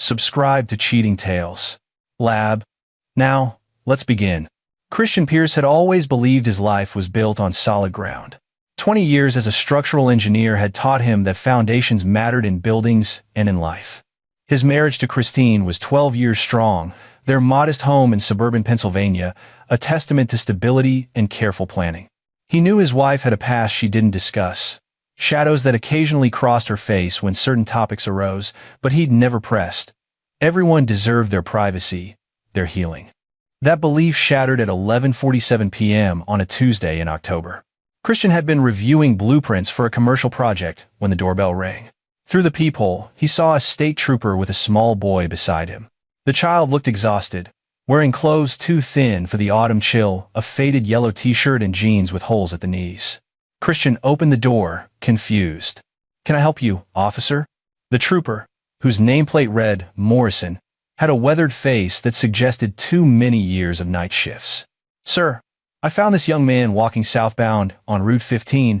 Subscribe to Cheating Tales. Lab. Now, let's begin. Christian Pierce had always believed his life was built on solid ground. 20 years as a structural engineer had taught him that foundations mattered in buildings and in life. His marriage to Christine was 12 years strong, their modest home in suburban Pennsylvania, a testament to stability and careful planning. He knew his wife had a past she didn't discuss, shadows that occasionally crossed her face when certain topics arose, but he'd never pressed. Everyone deserved their privacy, their healing. That belief shattered at 11:47 p.m. on a Tuesday in October. Christian had been reviewing blueprints for a commercial project when the doorbell rang. Through the peephole, he saw a state trooper with a small boy beside him. The child looked exhausted, wearing clothes too thin for the autumn chill, a faded yellow t-shirt and jeans with holes at the knees. Christian opened the door, confused. "Can I help you, officer?" The trooper, whose nameplate read Morrison, had a weathered face that suggested too many years of night shifts. "Sir, I found this young man walking southbound on Route 15,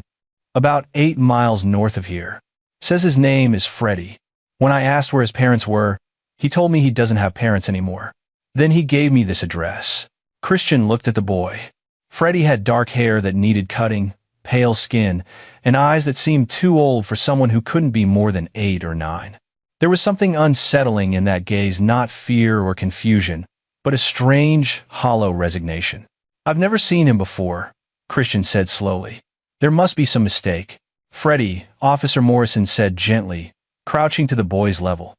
about 8 miles north of here. Says his name is Freddie. When I asked where his parents were, he told me he doesn't have parents anymore. Then he gave me this address." Christian looked at the boy. Freddie had dark hair that needed cutting, pale skin, and eyes that seemed too old for someone who couldn't be more than 8 or 9. There was something unsettling in that gaze, not fear or confusion, but a strange, hollow resignation. "I've never seen him before," Christian said slowly. "There must be some mistake." "Freddie," Officer Morrison said gently, crouching to the boy's level.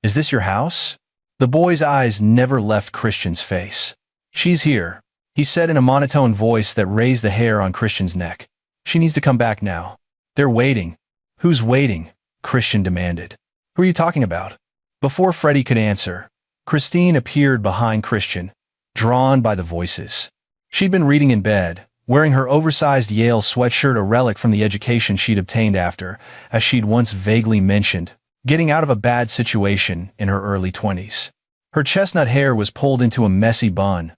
"Is this your house?" The boy's eyes never left Christian's face. "She's here," he said in a monotone voice that raised the hair on Christian's neck. "She needs to come back now. They're waiting." "Who's waiting?" Christian demanded. "Who are you talking about?" Before Freddie could answer, Christine appeared behind Christian, drawn by the voices. She'd been reading in bed, wearing her oversized Yale sweatshirt, a relic from the education she'd obtained after, as she'd once vaguely mentioned, getting out of a bad situation in her early 20s. Her chestnut hair was pulled into a messy bun,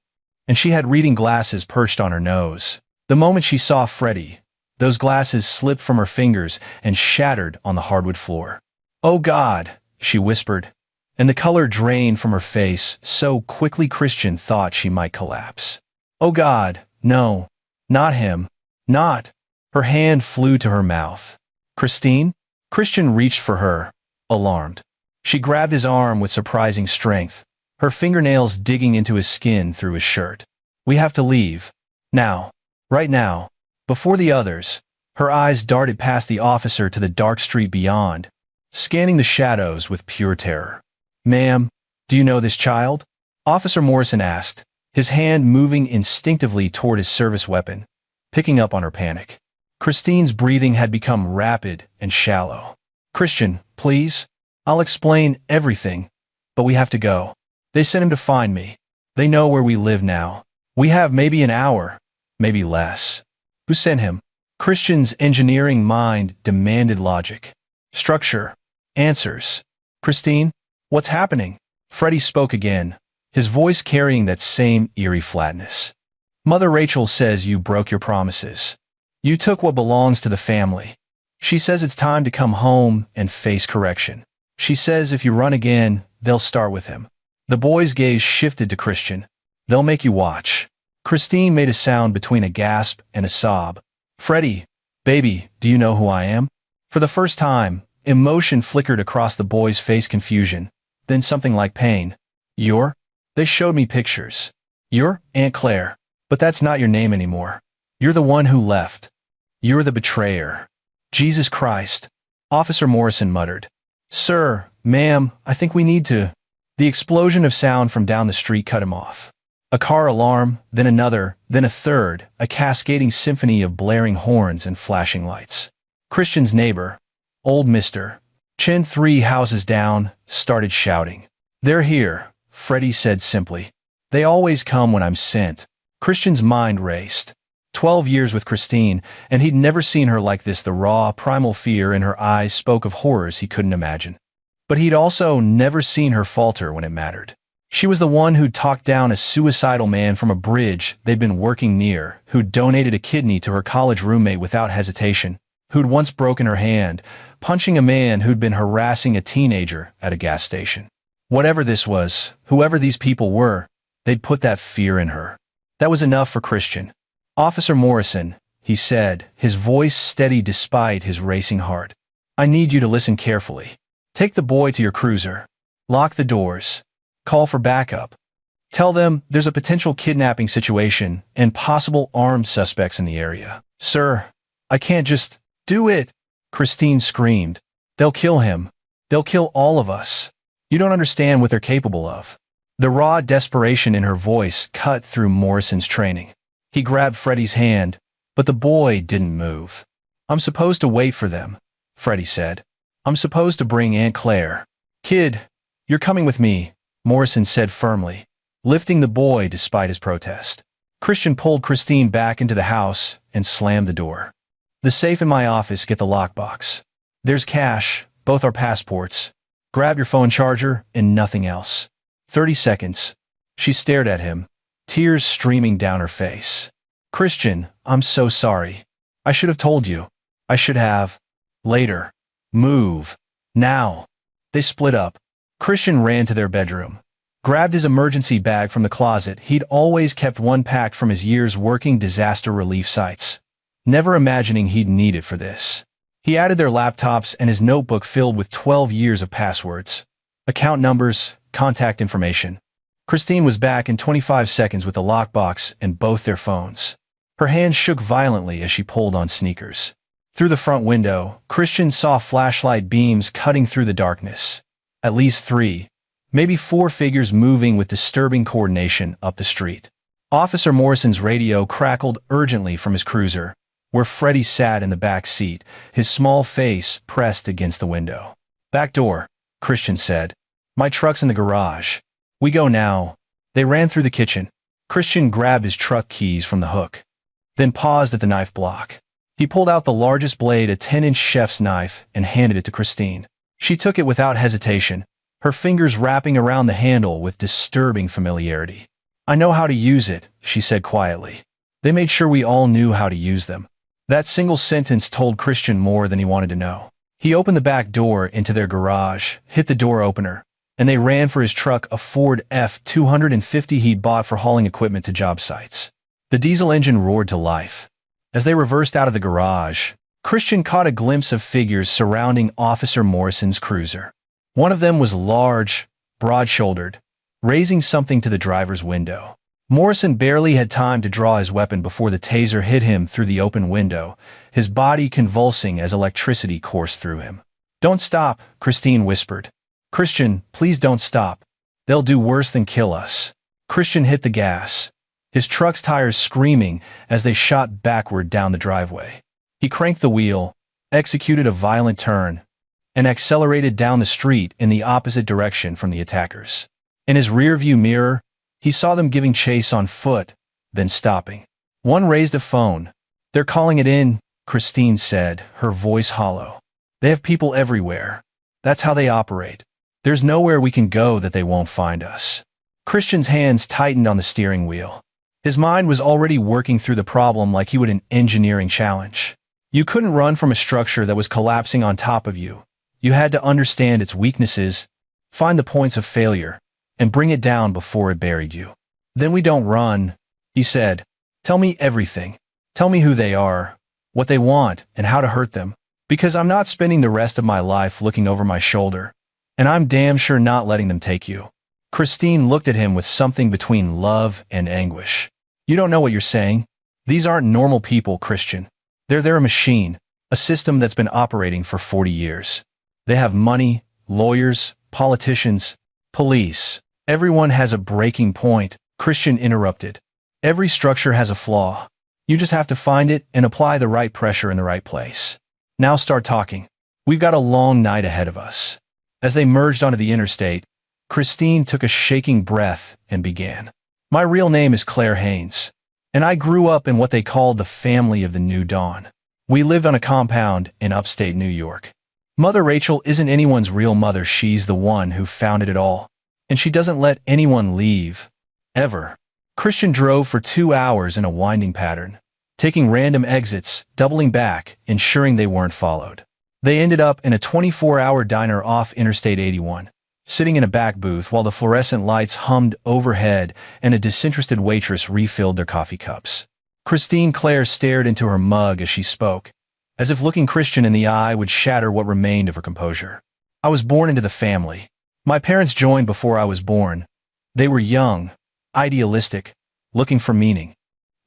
and she had reading glasses perched on her nose. The moment she saw Freddie, those glasses slipped from her fingers and shattered on the hardwood floor. "Oh God," she whispered, and the color drained from her face so quickly Christian thought she might collapse. "Oh God, no, not him, not." Her hand flew to her mouth. "Christine?" Christian reached for her, alarmed. She grabbed his arm with surprising strength, her fingernails digging into his skin through his shirt. "We have to leave. Now. Right now." Before the others, her eyes darted past the officer to the dark street beyond, scanning the shadows with pure terror. "Ma'am, do you know this child?" Officer Morrison asked, his hand moving instinctively toward his service weapon, picking up on her panic. Christine's breathing had become rapid and shallow. "Christian, please. I'll explain everything, but we have to go. They sent him to find me. They know where we live now. We have maybe an hour, maybe less." "Who sent him?" Christian's engineering mind demanded logic, structure, answers. "Christine, what's happening?" Freddie spoke again, his voice carrying that same eerie flatness. "Mother Rachel says you broke your promises. You took what belongs to the family. She says it's time to come home and face correction. She says if you run again, they'll start with him." The boy's gaze shifted to Christian. "They'll make you watch." Christine made a sound between a gasp and a sob. "Freddie, baby, do you know who I am?" For the first time, emotion flickered across the boy's face, confusion, then something like pain. "You're?" "They showed me pictures. You're Aunt Claire. But that's not your name anymore. You're the one who left. You're the betrayer." "Jesus Christ," Officer Morrison muttered. "Sir, ma'am, I think we need to." The explosion of sound from down the street cut him off. A car alarm, then another, then a third, a cascading symphony of blaring horns and flashing lights. Christian's neighbor, old Mr. Chen, 3 houses down, started shouting. "They're here," Freddie said simply. "They always come when I'm sent." Christian's mind raced. 12 years with Christine, and he'd never seen her like this. The raw, primal fear in her eyes spoke of horrors he couldn't imagine. But he'd also never seen her falter when it mattered. She was the one who'd talked down a suicidal man from a bridge they'd been working near, who'd donated a kidney to her college roommate without hesitation, who'd once broken her hand, punching a man who'd been harassing a teenager at a gas station. Whatever this was, whoever these people were, they'd put that fear in her. That was enough for Christian. "Officer Morrison," he said, his voice steady despite his racing heart. "I need you to listen carefully. Take the boy to your cruiser. Lock the doors. Call for backup. Tell them there's a potential kidnapping situation and possible armed suspects in the area." "Sir, I can't just do it," Christine screamed. "They'll kill him. They'll kill all of us. You don't understand what they're capable of." The raw desperation in her voice cut through Morrison's training. He grabbed Freddie's hand, but the boy didn't move. "I'm supposed to wait for them," Freddie said. "I'm supposed to bring Aunt Claire." "Kid, you're coming with me," Morrison said firmly, lifting the boy despite his protest. Christian pulled Christine back into the house and slammed the door. "The safe in my office, get the lockbox. There's cash, both our passports. Grab your phone charger and nothing else." 30 seconds. She stared at him, tears streaming down her face. "Christian, I'm so sorry. I should have told you. I should have. Later. Move. Now." They split up. Christian ran to their bedroom, grabbed his emergency bag from the closet. He'd always kept one packed from his years working disaster relief sites, never imagining he'd need it for this. He added their laptops and his notebook filled with 12 years of passwords, account numbers, contact information. Christine was back in 25 seconds with the lockbox and both their phones. Her hands shook violently as she pulled on sneakers. Through the front window, Christian saw flashlight beams cutting through the darkness. At least 3, maybe 4 figures moving with disturbing coordination up the street. Officer Morrison's radio crackled urgently from his cruiser, where Freddie sat in the back seat, his small face pressed against the window. "Back door," Christian said. "My truck's in the garage. We go now." They ran through the kitchen. Christian grabbed his truck keys from the hook, then paused at the knife block. He pulled out the largest blade, a 10-inch chef's knife, and handed it to Christine. She took it without hesitation, her fingers wrapping around the handle with disturbing familiarity. "I know how to use it," she said quietly. They made sure we all knew how to use them. That single sentence told Christian more than he wanted to know. He opened the back door into their garage, hit the door opener, and they ran for his truck, a Ford F-250 he'd bought for hauling equipment to job sites. The diesel engine roared to life. As they reversed out of the garage, Christian caught a glimpse of figures surrounding Officer Morrison's cruiser. One of them was large, broad-shouldered, raising something to the driver's window. Morrison barely had time to draw his weapon before the taser hit him through the open window, his body convulsing as electricity coursed through him. "Don't stop," Christine whispered. "Christian, please don't stop. They'll do worse than kill us." Christian hit the gas, his truck's tires screaming as they shot backward down the driveway. He cranked the wheel, executed a violent turn, and accelerated down the street in the opposite direction from the attackers. In his rearview mirror, he saw them giving chase on foot, then stopping. One raised a phone. "They're calling it in," Christine said, her voice hollow. "They have people everywhere. That's how they operate. There's nowhere we can go that they won't find us." Christian's hands tightened on the steering wheel. His mind was already working through the problem like he would an engineering challenge. You couldn't run from a structure that was collapsing on top of you. You had to understand its weaknesses, find the points of failure, and bring it down before it buried you. "Then we don't run," he said. "Tell me everything. Tell me who they are, what they want, and how to hurt them. Because I'm not spending the rest of my life looking over my shoulder, and I'm damn sure not letting them take you." Christine looked at him with something between love and anguish. "You don't know what you're saying. These aren't normal people, Christian. They're a machine, a system that's been operating for 40 years. They have money, lawyers, politicians, police. Everyone has a breaking point," Christian interrupted. "Every structure has a flaw. You just have to find it and apply the right pressure in the right place. Now start talking. We've got a long night ahead of us." As they merged onto the interstate, Christine took a shaking breath and began. "My real name is Claire Haynes, and I grew up in what they called the family of the New Dawn. We lived on a compound in upstate New York. Mother Rachel isn't anyone's real mother. She's the one who founded it all. And she doesn't let anyone leave. Ever." Christian drove for 2 hours in a winding pattern, taking random exits, doubling back, ensuring they weren't followed. They ended up in a 24-hour diner off Interstate 81. sitting in a back booth while the fluorescent lights hummed overhead and a disinterested waitress refilled their coffee cups. Christine Claire stared into her mug as she spoke, as if looking Christian in the eye would shatter what remained of her composure. I was born into the family. My parents joined before I was born. They were young, idealistic, looking for meaning.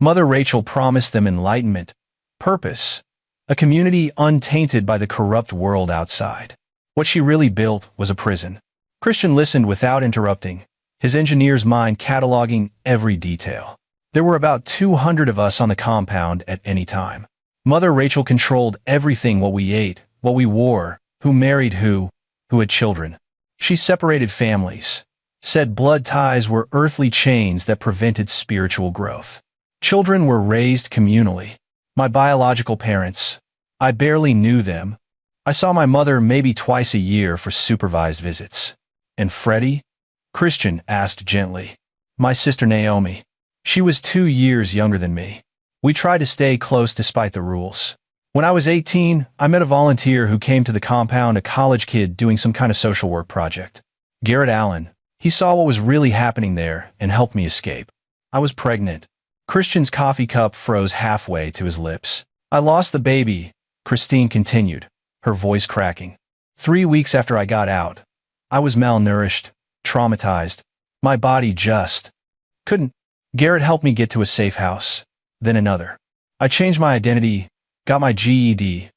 Mother Rachel promised them enlightenment, purpose, a community untainted by the corrupt world outside. What she really built was a prison. Christian listened without interrupting, his engineer's mind cataloging every detail. There were about 200 of us on the compound at any time. Mother Rachel controlled everything: what we ate, what we wore, who married who had children. She separated families, said blood ties were earthly chains that prevented spiritual growth. Children were raised communally. My biological parents, I barely knew them. I saw my mother maybe twice a year for supervised visits. And Freddie? Christian asked gently. My sister Naomi. She was 2 years younger than me. We tried to stay close despite the rules. When I was 18, I met a volunteer who came to the compound, a college kid doing some kind of social work project. Garrett Allen. He saw what was really happening there and helped me escape. I was pregnant. Christian's coffee cup froze halfway to his lips. I lost the baby, Christine continued, her voice cracking. 3 weeks after I got out, I was malnourished, traumatized. My body just couldn't. Garrett helped me get to a safe house, then another. I changed my identity, got my GED,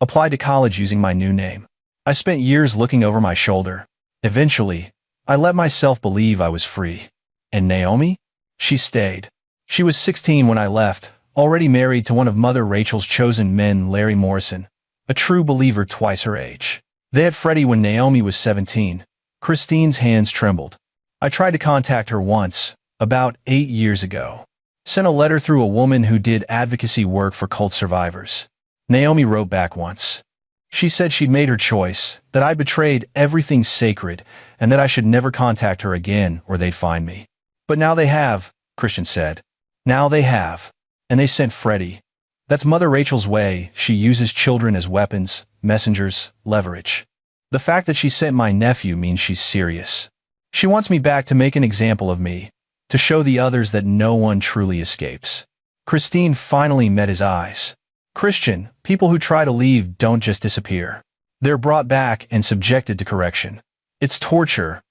applied to college using my new name. I spent years looking over my shoulder. Eventually, I let myself believe I was free. And Naomi? She stayed. She was 16 when I left, already married to one of Mother Rachel's chosen men, Larry Morrison, a true believer twice her age. They had Freddie when Naomi was 17. Christine's hands trembled. I tried to contact her once, about 8 years ago. Sent a letter through a woman who did advocacy work for cult survivors. Naomi wrote back once. She said she'd made her choice, that I betrayed everything sacred, and that I should never contact her again or they'd find me. But now they have, Christian said. Now they have. And they sent Freddie. That's Mother Rachel's way. She uses children as weapons, messengers, leverage. The fact that she sent my nephew means she's serious. She wants me back to make an example of me, to show the others that no one truly escapes. Christine finally met his eyes. Christian, people who try to leave don't just disappear. They're brought back and subjected to correction. It's torture,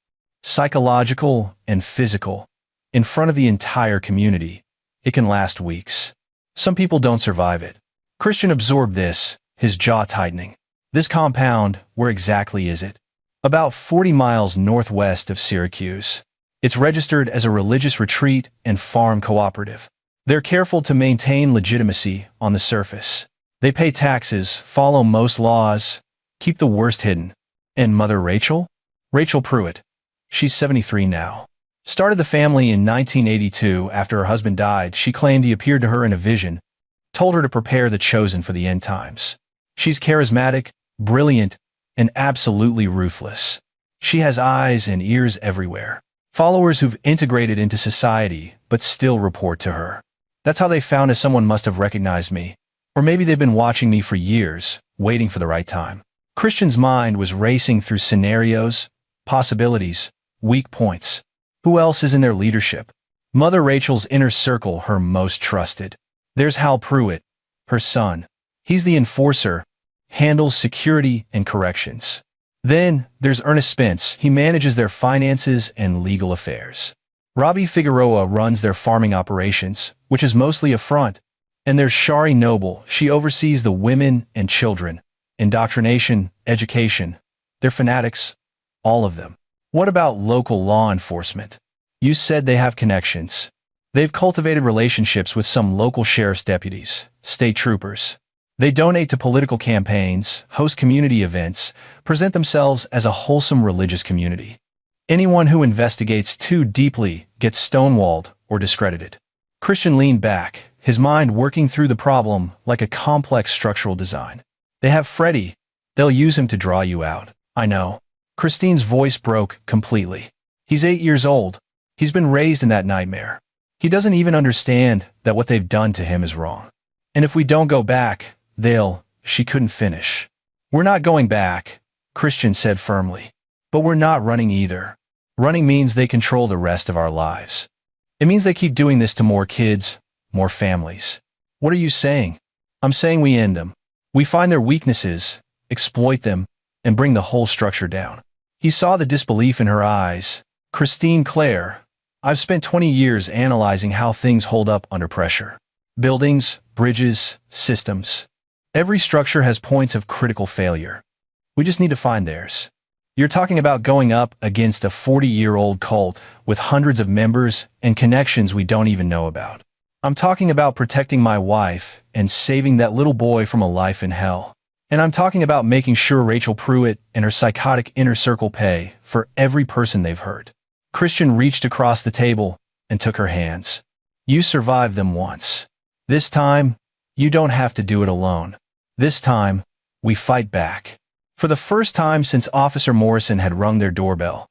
psychological and physical, in front of the entire community. It can last weeks. Some people don't survive it. Christian absorbed this, his jaw tightening. This compound, where exactly is it? About 40 miles northwest of Syracuse. It's registered as a religious retreat and farm cooperative. They're careful to maintain legitimacy on the surface. They pay taxes, follow most laws, keep the worst hidden. And Mother Rachel? Rachel Pruitt. She's 73 now. Started the family in 1982 after her husband died. She claimed he appeared to her in a vision, told her to prepare the chosen for the end times. She's charismatic, brilliant, and absolutely ruthless. She has eyes and ears everywhere. Followers who've integrated into society but still report to her. That's how they found us. Someone must have recognized me. Or maybe they've been watching me for years, waiting for the right time. Christian's mind was racing through scenarios, possibilities, weak points. Who else is in their leadership? Mother Rachel's inner circle, her most trusted. There's Hal Pruitt, her son. He's the enforcer, handles security and corrections. Then, there's Ernest Spence. He manages their finances and legal affairs. Robbie Figueroa runs their farming operations, which is mostly a front. And there's Shari Noble. She oversees the women and children, indoctrination, education. They're fanatics, all of them. What about local law enforcement? You said they have connections. They've cultivated relationships with some local sheriff's deputies, state troopers. They donate to political campaigns, host community events, present themselves as a wholesome religious community. Anyone who investigates too deeply gets stonewalled or discredited. Christian leaned back, his mind working through the problem like a complex structural design. They have Freddie. They'll use him to draw you out. I know. Christine's voice broke completely. He's 8 years old. He's been raised in that nightmare. He doesn't even understand that what they've done to him is wrong. And if we don't go back, she couldn't finish. We're not going back, Christian said firmly. But we're not running either. Running means they control the rest of our lives. It means they keep doing this to more kids, more families. What are you saying? I'm saying we end them. We find their weaknesses, exploit them, and bring the whole structure down. He saw the disbelief in her eyes. Christine, Claire, I've spent 20 years analyzing how things hold up under pressure. Buildings, bridges, systems. Every structure has points of critical failure. We just need to find theirs. You're talking about going up against a 40-year-old cult with hundreds of members and connections we don't even know about. I'm talking about protecting my wife and saving that little boy from a life in hell. And I'm talking about making sure Rachel Pruitt and her psychotic inner circle pay for every person they've hurt. Christian reached across the table and took her hands. You survived them once. This time, you don't have to do it alone. This time, we fight back. For the first time since Officer Morrison had rung their doorbell,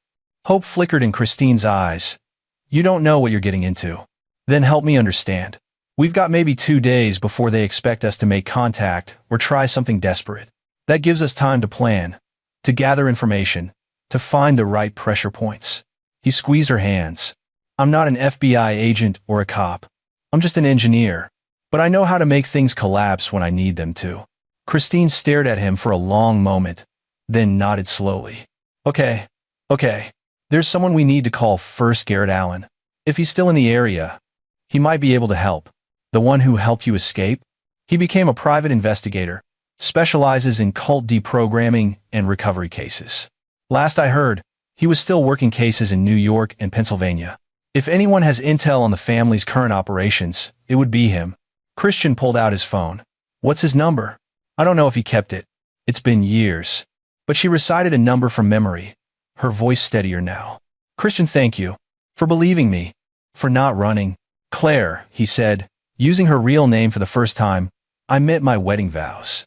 hope flickered in Christine's eyes. You don't know what you're getting into. Then help me understand. We've got maybe 2 days before they expect us to make contact or try something desperate. That gives us time to plan, to gather information, to find the right pressure points. He squeezed her hands. I'm not an FBI agent or a cop. I'm just an engineer. But I know how to make things collapse when I need them to. Christine stared at him for a long moment, then nodded slowly. Okay. There's someone we need to call first. Garrett Allen. If he's still in the area, he might be able to help. The one who helped you escape? He became a private investigator, specializes in cult deprogramming and recovery cases. Last I heard, he was still working cases in New York and Pennsylvania. If anyone has intel on the family's current operations, it would be him. Christian pulled out his phone. What's his number? I don't know if he kept it. It's been years. But she recited a number from memory, her voice steadier now. Christian, thank you. For believing me. For not running. Claire, he said, using her real name for the first time, I meant my wedding vows.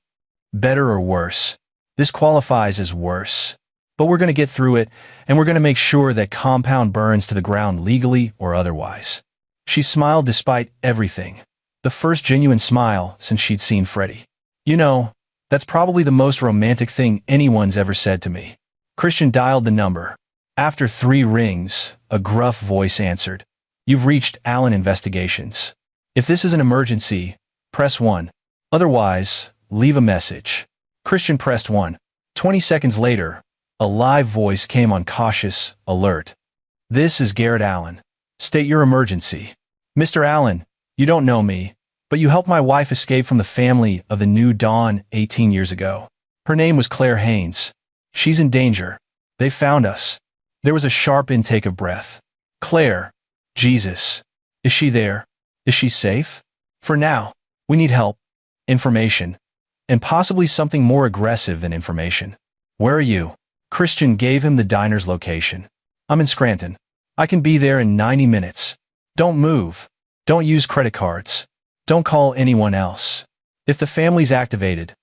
Better or worse? This qualifies as worse. But we're going to get through it, and we're going to make sure that compound burns to the ground legally or otherwise. She smiled despite everything. The first genuine smile since she'd seen Freddie. You know, that's probably the most romantic thing anyone's ever said to me. Christian dialed the number. After 3 rings, a gruff voice answered. You've reached Allen Investigations. If this is an emergency, press 1. Otherwise, leave a message. Christian pressed 1. 20 seconds later, a live voice came on, cautious, alert. This is Garrett Allen. State your emergency. Mr. Allen, you don't know me, but you helped my wife escape from the family of the New Dawn 18 years ago. Her name was Claire Haynes. She's in danger. They found us. There was a sharp intake of breath. Claire. Jesus. Is she there? Is she safe? For now, we need help. Information. And possibly something more aggressive than information. Where are you? Christian gave him the diner's location. I'm in Scranton. I can be there in 90 minutes. Don't move. Don't use credit cards. Don't call anyone else. If the family's activated,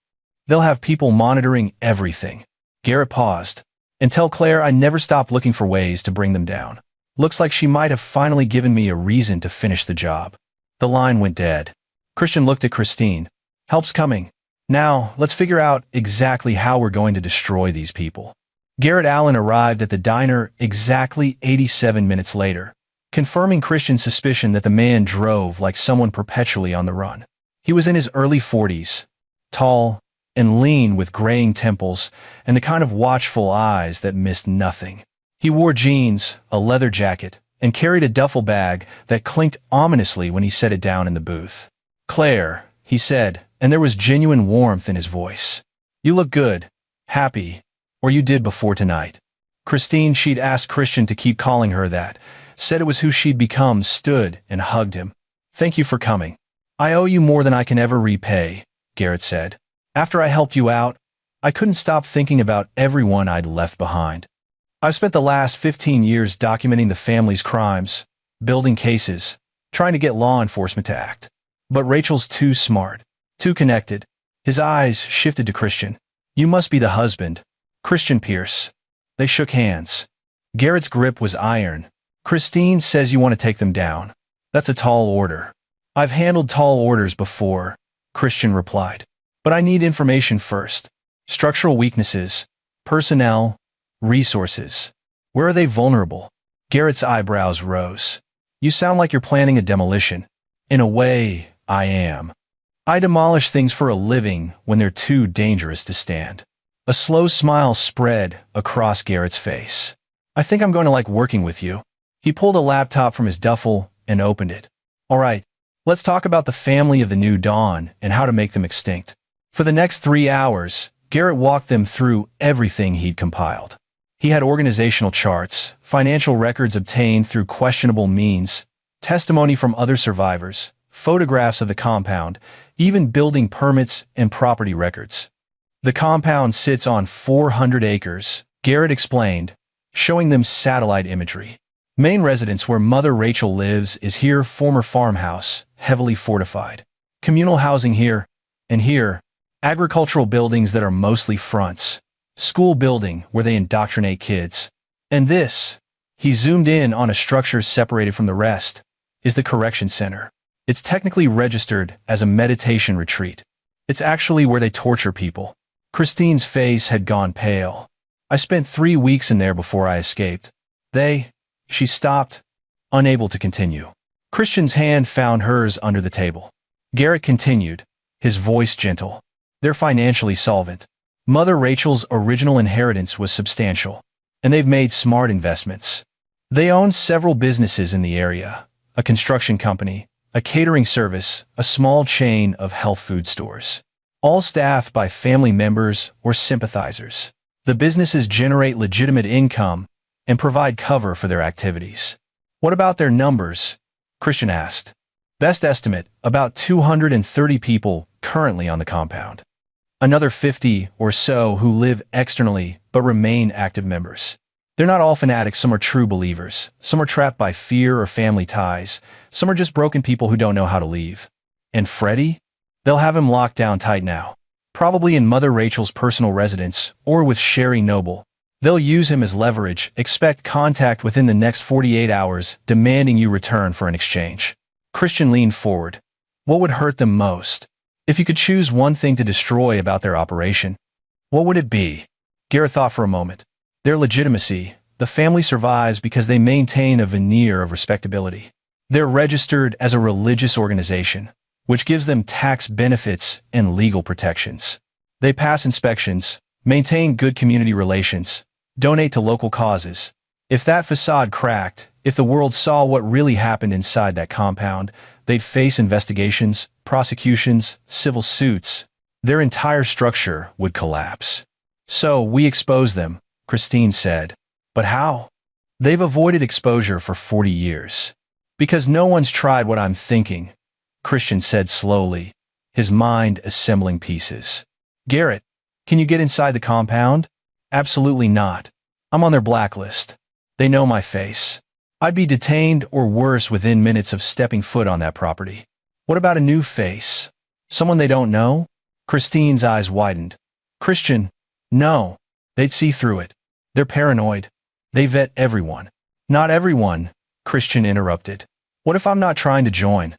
they'll have people monitoring everything. Garrett paused. And tell Claire I never stop looking for ways to bring them down. Looks like she might have finally given me a reason to finish the job. The line went dead. Christian looked at Christine. Help's coming. Now, let's figure out exactly how we're going to destroy these people. Garrett Allen arrived at the diner exactly 87 minutes later, confirming Christian's suspicion that the man drove like someone perpetually on the run. He was in his early 40s, tall and lean with graying temples and the kind of watchful eyes that missed nothing. He wore jeans, a leather jacket, and carried a duffel bag that clinked ominously when he set it down in the booth. Claire, he said, and there was genuine warmth in his voice. You look good, happy, or you did before tonight. Christine, she'd asked Christian to keep calling her that, said it was who she'd become, stood and hugged him. Thank you for coming. I owe you more than I can ever repay, Garrett said. After I helped you out, I couldn't stop thinking about everyone I'd left behind. I've spent the last 15 years documenting the family's crimes, building cases, trying to get law enforcement to act. But Rachel's too smart, too connected. His eyes shifted to Christian. You must be the husband. Christian Pierce. They shook hands. Garrett's grip was iron. Christine says you want to take them down. That's a tall order. I've handled tall orders before, Christian replied. But I need information first. Structural weaknesses, personnel, Resources. Where are they vulnerable? Garrett's eyebrows rose. You sound like you're planning a demolition. In a way, I am. I demolish things for a living when they're too dangerous to stand. A slow smile spread across Garrett's face. I think I'm going to like working with you. He pulled a laptop from his duffel and opened it. All right, let's talk about the family of the new dawn and how to make them extinct. For the next 3 hours, Garrett walked them through everything he'd compiled. He had organizational charts, financial records obtained through questionable means, testimony from other survivors, photographs of the compound, even building permits and property records. The compound sits on 400 acres, Garrett explained, showing them satellite imagery. Main residence where Mother Rachel lives is here, former farmhouse, heavily fortified. Communal housing here, and here, agricultural buildings that are mostly fronts. School building where they indoctrinate kids. And this, he zoomed in on a structure separated from the rest, is the correction center. It's technically registered as a meditation retreat. It's actually where they torture people. Christine's face had gone pale. I spent 3 weeks in there before I escaped. She stopped, unable to continue. Christian's hand found hers under the table. Garrett continued, his voice gentle. They're financially solvent. Mother Rachel's original inheritance was substantial, and they've made smart investments. They own several businesses in the area, a construction company, a catering service, a small chain of health food stores, all staffed by family members or sympathizers. The businesses generate legitimate income and provide cover for their activities. What about their numbers? Christian asked. Best estimate, about 230 people currently on the compound. Another 50 or so who live externally but remain active members. They're not all fanatics, some are true believers, some are trapped by fear or family ties, some are just broken people who don't know how to leave. And Freddie? They'll have him locked down tight now. Probably in Mother Rachel's personal residence or with Sherry Noble. They'll use him as leverage, expect contact within the next 48 hours, demanding you return for an exchange. Christian leaned forward. What would hurt them most? If you could choose one thing to destroy about their operation, what would it be? Garrett thought for a moment. Their legitimacy. The family survives because they maintain a veneer of respectability. They're registered as a religious organization, which gives them tax benefits and legal protections. They pass inspections, maintain good community relations, donate to local causes. If that facade cracked, if the world saw what really happened inside that compound, they'd face investigations, prosecutions, civil suits. Their entire structure would collapse. So we expose them, Christine said. But how? They've avoided exposure for 40 years. Because no one's tried what I'm thinking, Christian said slowly, his mind assembling pieces. Garrett, can you get inside the compound? Absolutely not. I'm on their blacklist. They know my face. I'd be detained or worse within minutes of stepping foot on that property. What about a new face? Someone they don't know? Christine's eyes widened. Christian, no. They'd see through it. They're paranoid. They vet everyone. Not everyone, Christian interrupted. What if I'm not trying to join?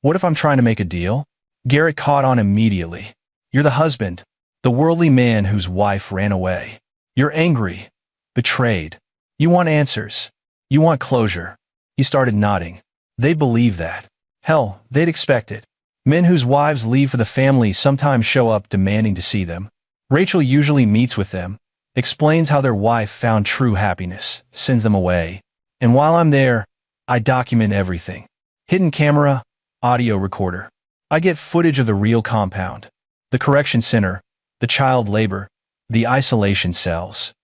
What if I'm trying to make a deal? Garrett caught on immediately. You're the husband, the worldly man whose wife ran away. You're angry, betrayed. You want answers. You want closure. He started nodding. They'd believe that. Hell, they'd expect it. Men whose wives leave for the family sometimes show up demanding to see them. Rachel usually meets with them, explains how their wife found true happiness, sends them away. And while I'm there, I document everything. Hidden camera, audio recorder. I get footage of the real compound, the correction center, the child labor, the isolation cells.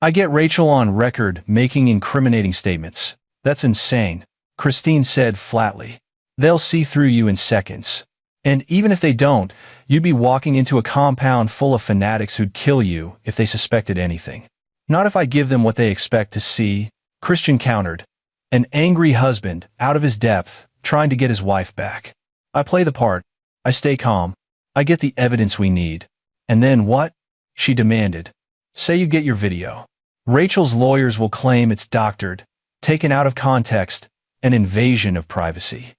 I get Rachel on record making incriminating statements. That's insane, Christine said flatly. They'll see through you in seconds. And even if they don't, you'd be walking into a compound full of fanatics who'd kill you if they suspected anything. Not if I give them what they expect to see, Christian countered. An angry husband, out of his depth, trying to get his wife back. I play the part. I stay calm. I get the evidence we need. And then what? She demanded. Say you get your video. Rachel's lawyers will claim it's doctored, taken out of context, an invasion of privacy.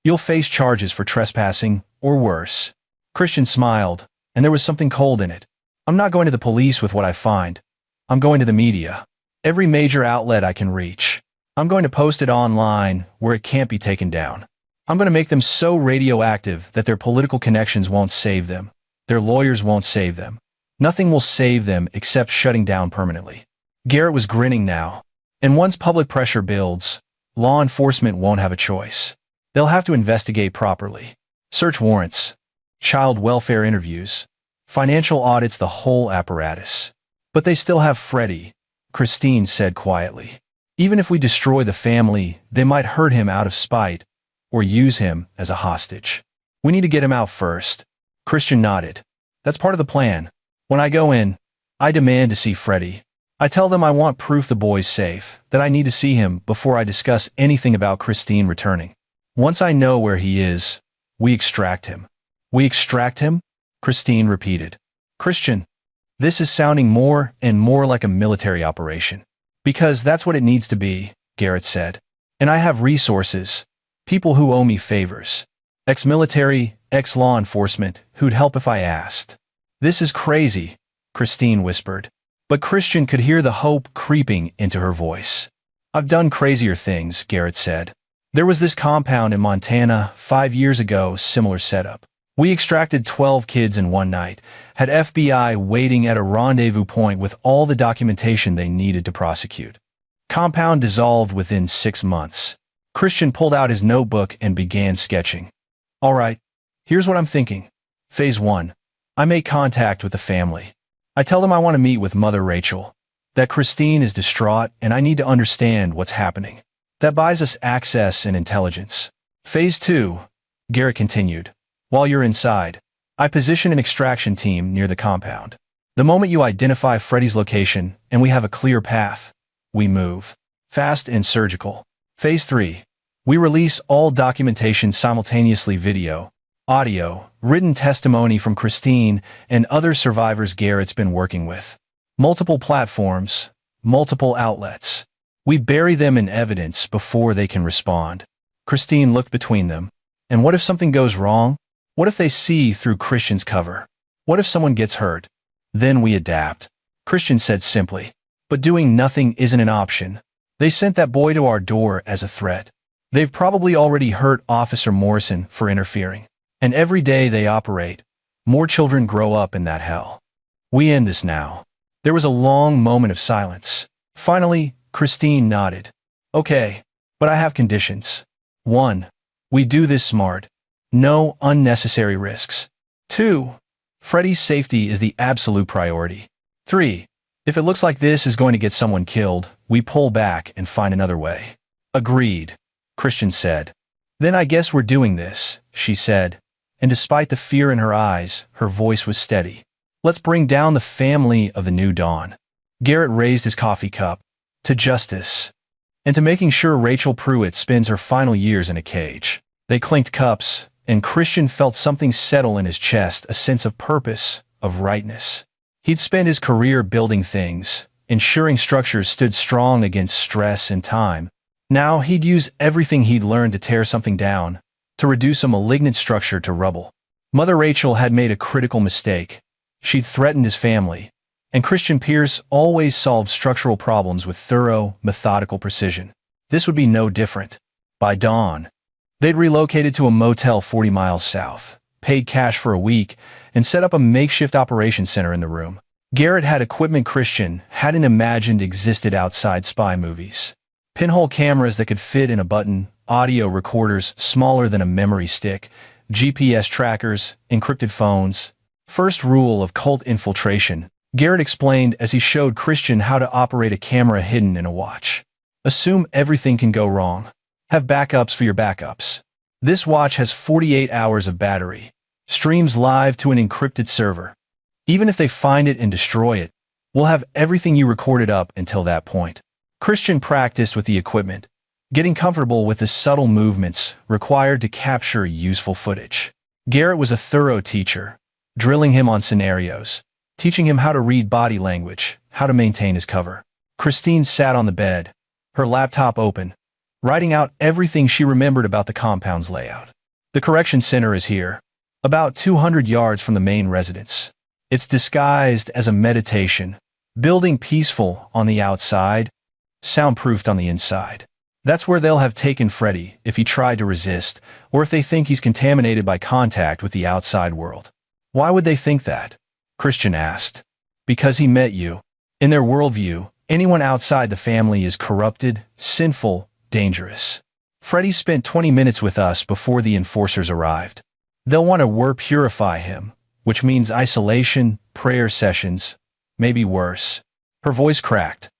You'll face charges for trespassing, or worse. Christian smiled, and there was something cold in it. I'm not going to the police with what I find. I'm going to the media. Every major outlet I can reach. I'm going to post it online where it can't be taken down. I'm going to make them so radioactive that their political connections won't save them. Their lawyers won't save them. Nothing will save them except shutting down permanently. Garrett was grinning now. And once public pressure builds, law enforcement won't have a choice. They'll have to investigate properly. Search warrants, child welfare interviews, financial audits, the whole apparatus. But they still have Freddie, Christine said quietly. Even if we destroy the family, they might hurt him out of spite or use him as a hostage. We need to get him out first. Christian nodded. That's part of the plan. When I go in, I demand to see Freddie. I tell them I want proof the boy's safe, that I need to see him before I discuss anything about Christine returning. Once I know where he is, we extract him. We extract him? Christine repeated. Christian, this is sounding more and more like a military operation. Because that's what it needs to be, Garrett said. And I have resources, people who owe me favors. Ex-military, ex-law enforcement, who'd help if I asked. This is crazy, Christine whispered. But Christian could hear the hope creeping into her voice. I've done crazier things, Garrett said. There was this compound in Montana 5 years ago, similar setup. We extracted 12 kids in one night, had FBI waiting at a rendezvous point with all the documentation they needed to prosecute. Compound dissolved within 6 months. Christian pulled out his notebook and began sketching. All right, here's what I'm thinking. Phase 1. I make contact with the family. I tell them I want to meet with Mother Rachel, that Christine is distraught and I need to understand what's happening. That buys us access and intelligence. Phase 2, Garrett continued. While you're inside, I position an extraction team near the compound. The moment you identify Freddie's location and we have a clear path, we move. Fast and surgical. Phase 3, we release all documentation simultaneously: video, audio, written testimony from Christine and other survivors Garrett's been working with. Multiple platforms, multiple outlets. We bury them in evidence before they can respond. Christine looked between them. And what if something goes wrong? What if they see through Christian's cover? What if someone gets hurt? Then we adapt, Christian said simply. But doing nothing isn't an option. They sent that boy to our door as a threat. They've probably already hurt Officer Morrison for interfering. And every day they operate, more children grow up in that hell. We end this now. There was a long moment of silence. Finally, Christine nodded. Okay, but I have conditions. 1. We do this smart. No unnecessary risks. 2. Freddie's safety is the absolute priority. 3. If it looks like this is going to get someone killed, we pull back and find another way. Agreed, Christian said. Then I guess we're doing this, she said. And despite the fear in her eyes, her voice was steady. Let's bring down the family of the new dawn. Garrett raised his coffee cup. To justice. And to making sure Rachel Pruitt spends her final years in a cage. They clinked cups, and Christian felt something settle in his chest, a sense of purpose, of rightness. He'd spent his career building things, ensuring structures stood strong against stress and time. Now he'd use everything he'd learned to tear something down, to reduce a malignant structure to rubble. Mother Rachel had made a critical mistake. She'd threatened his family, and Christian Pierce always solved structural problems with thorough, methodical precision. This would be no different. By dawn, they'd relocated to a motel 40 miles south, paid cash for a week, and set up a makeshift operations center in the room. Garrett had equipment Christian hadn't imagined existed outside spy movies. Pinhole cameras that could fit in a button, audio recorders smaller than a memory stick, GPS trackers, encrypted phones. First rule of cult infiltration, Garrett explained as he showed Christian how to operate a camera hidden in a watch. Assume everything can go wrong. Have backups for your backups. This watch has 48 hours of battery. Streams live to an encrypted server. Even if they find it and destroy it, we'll have everything you recorded up until that point. Christian practiced with the equipment, getting comfortable with the subtle movements required to capture useful footage. Garrett was a thorough teacher, drilling him on scenarios, teaching him how to read body language, how to maintain his cover. Christine sat on the bed, her laptop open, writing out everything she remembered about the compound's layout. The correction center is here, about 200 yards from the main residence. It's disguised as a meditation, Building peaceful on the outside, soundproofed on the inside. That's where they'll have taken Freddie if he tried to resist, or if they think he's contaminated by contact with the outside world. Why would they think that? Christian asked. Because he met you. In their worldview, anyone outside the family is corrupted, sinful, dangerous. Freddie spent 20 minutes with us before the enforcers arrived. They'll want to purify him, which means isolation, prayer sessions, maybe worse. Her voice cracked.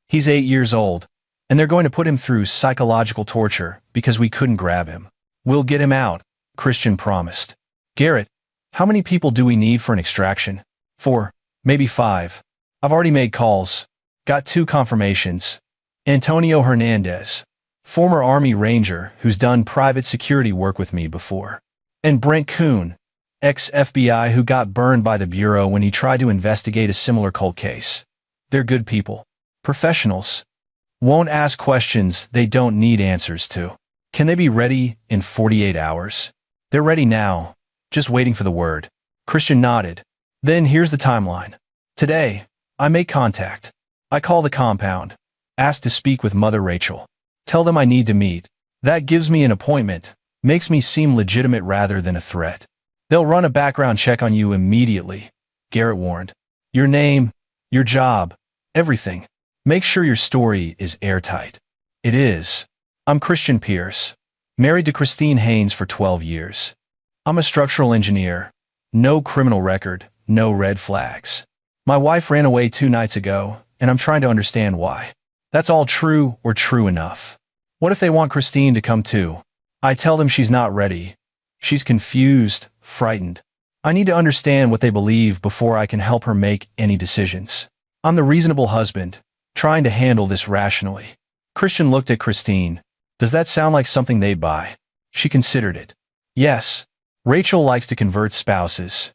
He's 8 years old, and they're going to put him through psychological torture because we couldn't grab him. We'll get him out, Christian promised. Garrett, how many people do we need for an extraction? 4, maybe 5. I've already made calls. Got 2 confirmations. Antonio Hernandez, former Army Ranger who's done private security work with me before. And Brent Kuhn, ex-FBI who got burned by the Bureau when he tried to investigate a similar cold case. They're good people. Professionals. Won't ask questions they don't need answers to. Can they be ready in 48 hours? They're ready now, just waiting for the word. Christian nodded. Then here's the timeline. Today, I make contact. I call the compound. Ask to speak with Mother Rachel. Tell them I need to meet. That gives me an appointment. Makes me seem legitimate rather than a threat. They'll run a background check on you immediately, Garrett warned. Your name, your job, everything. Make sure your story is airtight. It is. I'm Christian Pierce, married to Christine Haynes for 12 years. I'm a structural engineer. No criminal record, no red flags. My wife ran away 2 nights ago, and I'm trying to understand why. That's all true or true enough. What if they want Christine to come too? I tell them she's not ready. She's confused, frightened. I need to understand what they believe before I can help her make any decisions. I'm the reasonable husband, trying to handle this rationally. Christian looked at Christine. Does that sound like something they'd buy? She considered it. Yes. Rachel likes to convert spouses.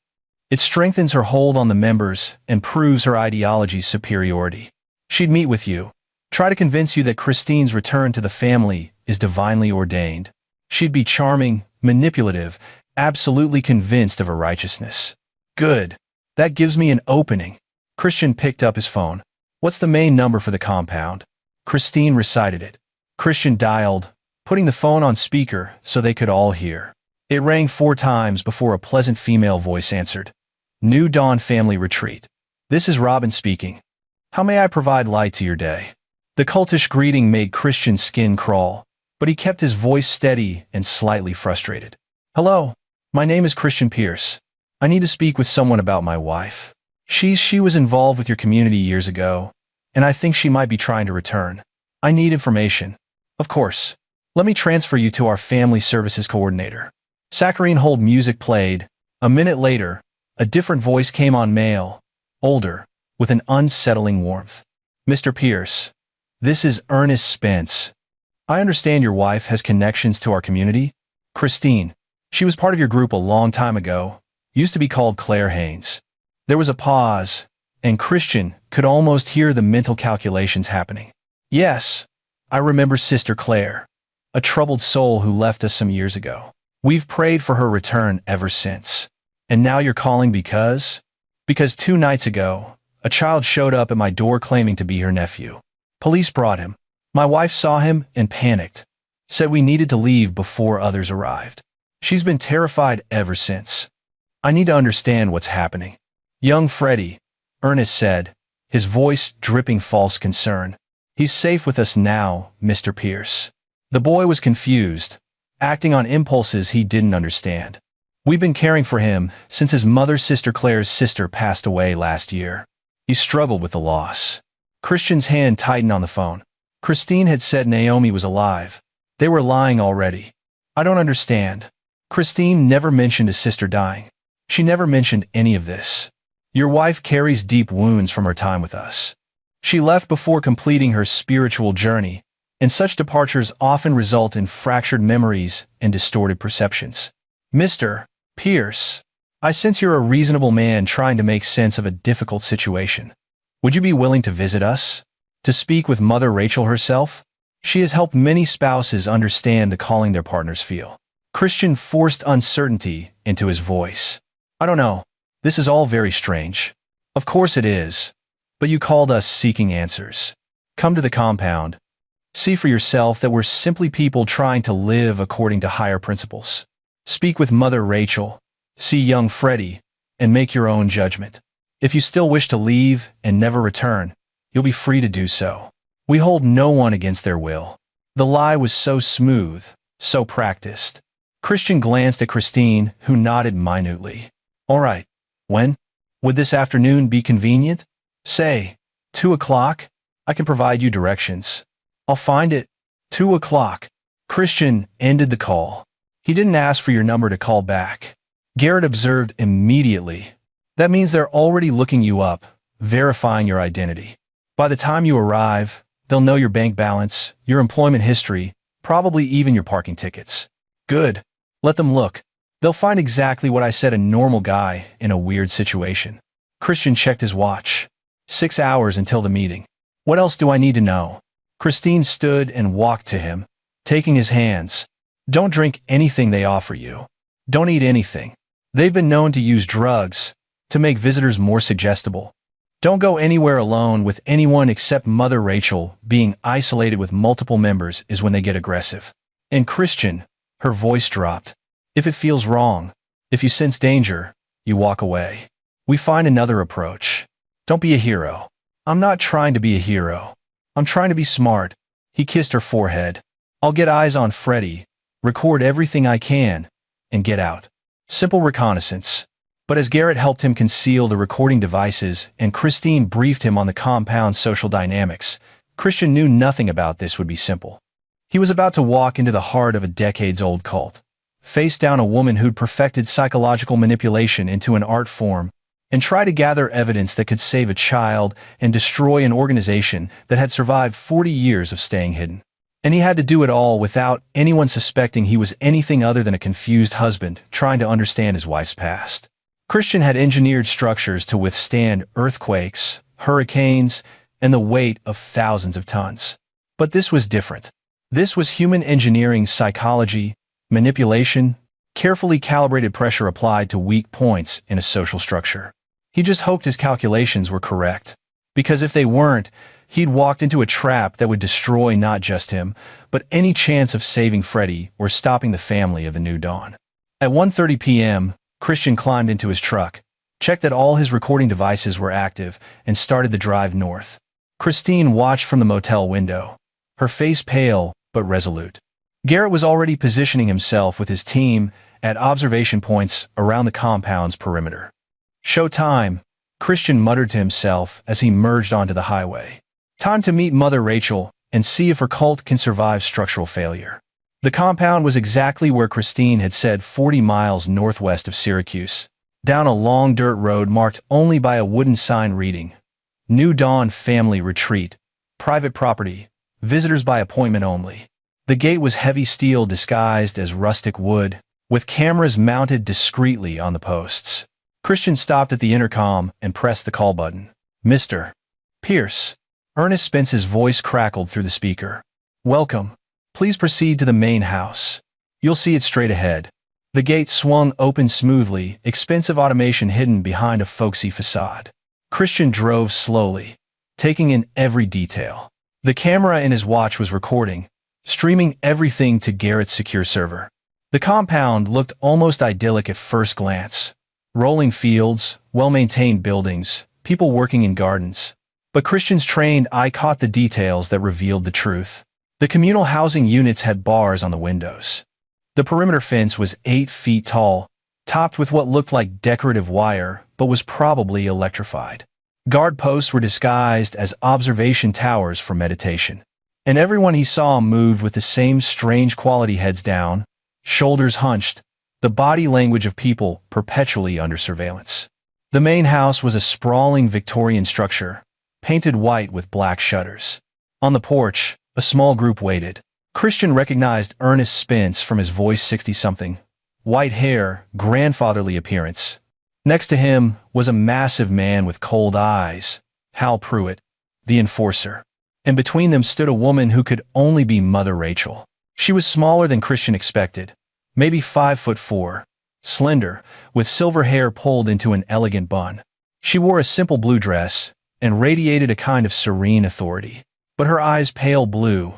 It strengthens her hold on the members and proves her ideology's superiority. She'd meet with you. Try to convince you that Christine's return to the family is divinely ordained. She'd be charming, manipulative, absolutely convinced of her righteousness. Good. That gives me an opening. Christian picked up his phone. What's the main number for the compound? Christine recited it. Christian dialed, putting the phone on speaker so they could all hear. It rang 4 times before a pleasant female voice answered. New Dawn Family Retreat. This is Robin speaking. How may I provide light to your day? The cultish greeting made Christian's skin crawl, but he kept his voice steady and slightly frustrated. Hello, my name is Christian Pierce. I need to speak with someone about my wife. She was involved with your community years ago, and I think she might be trying to return. I need information. Of course. Let me transfer you to our family services coordinator. Saccharine hold music played. A minute later, a different voice came on, male, older, with an unsettling warmth. Mr. Pierce, this is Ernest Spence. I understand your wife has connections to our community. Christine, she was part of your group a long time ago, used to be called Claire Haynes. There was a pause, and Christian could almost hear the mental calculations happening. Yes, I remember Sister Claire, a troubled soul who left us some years ago. We've prayed for her return ever since. And now you're calling because? Because 2 nights ago, a child showed up at my door claiming to be her nephew. Police brought him. My wife saw him and panicked. Said we needed to leave before others arrived. She's been terrified ever since. I need to understand what's happening. Young Freddie, Ernest said, his voice dripping false concern. He's safe with us now, Mr. Pierce. The boy was confused, acting on impulses he didn't understand. We've been caring for him since his mother, Sister Claire's sister, passed away last year. He struggled with the loss. Christian's hand tightened on the phone. Christine had said Naomi was alive. They were lying already. I don't understand. Christine never mentioned his sister dying. She never mentioned any of this. Your wife carries deep wounds from her time with us. She left before completing her spiritual journey, and such departures often result in fractured memories and distorted perceptions. Mr. Pierce, I sense you're a reasonable man trying to make sense of a difficult situation. Would you be willing to visit us? To speak with Mother Rachel herself? She has helped many spouses understand the calling their partners feel. Christian forced uncertainty into his voice. I don't know. This is all very strange. Of course it is. But you called us seeking answers. Come to the compound. See for yourself that we're simply people trying to live according to higher principles. Speak with Mother Rachel, see young Freddie, and make your own judgment. If you still wish to leave and never return, you'll be free to do so. We hold no one against their will. The lie was so smooth, so practiced. Christian glanced at Christine, who nodded minutely. All right. When? Would this afternoon be convenient? Say, 2 o'clock? I can provide you directions. I'll find it. 2 o'clock. Christian ended the call. He didn't ask for your number to call back. Garrett observed immediately. That means they're already looking you up, verifying your identity. By the time you arrive, they'll know your bank balance, your employment history, probably even your parking tickets. Good. Let them look. They'll find exactly what I said, a normal guy in a weird situation. Christian checked his watch. 6 hours until the meeting. What else do I need to know? Christine stood and walked to him, taking his hands. Don't drink anything they offer you. Don't eat anything. They've been known to use drugs to make visitors more suggestible. Don't go anywhere alone with anyone except Mother Rachel. Being isolated with multiple members is when they get aggressive. And Christian, her voice dropped. If it feels wrong, if you sense danger, you walk away. We find another approach. Don't be a hero. I'm not trying to be a hero. I'm trying to be smart. He kissed her forehead. I'll get eyes on Freddie, record everything I can, and get out. Simple reconnaissance. But as Garrett helped him conceal the recording devices and Christine briefed him on the compound's social dynamics, Christian knew nothing about this would be simple. He was about to walk into the heart of a decades-old cult, face down a woman who'd perfected psychological manipulation into an art form, and try to gather evidence that could save a child and destroy an organization that had survived 40 years of staying hidden. And he had to do it all without anyone suspecting he was anything other than a confused husband trying to understand his wife's past. Christian had engineered structures to withstand earthquakes, hurricanes, and the weight of thousands of tons. But this was different. This was human engineering psychology, manipulation, carefully calibrated pressure applied to weak points in a social structure. He just hoped his calculations were correct, because if they weren't, he'd walked into a trap that would destroy not just him, but any chance of saving Freddie or stopping the family of the new dawn. At 1:30 p.m., Christian climbed into his truck, checked that all his recording devices were active, and started the drive north. Christine watched from the motel window, her face pale but resolute. Garrett was already positioning himself with his team at observation points around the compound's perimeter. Showtime, Christian muttered to himself as he merged onto the highway. Time to meet Mother Rachel and see if her cult can survive structural failure. The compound was exactly where Christine had said, 40 miles northwest of Syracuse, down a long dirt road marked only by a wooden sign reading, New Dawn Family Retreat, private property, visitors by appointment only. The gate was heavy steel disguised as rustic wood, with cameras mounted discreetly on the posts. Christian stopped at the intercom and pressed the call button. Mr. Pierce. Ernest Spence's voice crackled through the speaker. Welcome. Please proceed to the main house. You'll see it straight ahead. The gate swung open smoothly, expensive automation hidden behind a folksy facade. Christian drove slowly, taking in every detail. The camera in his watch was recording, streaming everything to Garrett's secure server. The compound looked almost idyllic at first glance. Rolling fields, well-maintained buildings, people working in gardens. But Christian's trained eye caught the details that revealed the truth. The communal housing units had bars on the windows. The perimeter fence was 8 feet tall, topped with what looked like decorative wire, but was probably electrified. Guard posts were disguised as observation towers for meditation. And everyone he saw moved with the same strange quality, heads down, shoulders hunched, the body language of people perpetually under surveillance. The main house was a sprawling Victorian structure, painted white with black shutters. On the porch, a small group waited. Christian recognized Ernest Spence from his voice, 60-something. White hair, grandfatherly appearance. Next to him was a massive man with cold eyes, Hal Pruitt, the enforcer. And between them stood a woman who could only be Mother Rachel. She was smaller than Christian expected, maybe 5'4", slender, with silver hair pulled into an elegant bun. She wore a simple blue dress, and radiated a kind of serene authority. But her eyes, pale blue,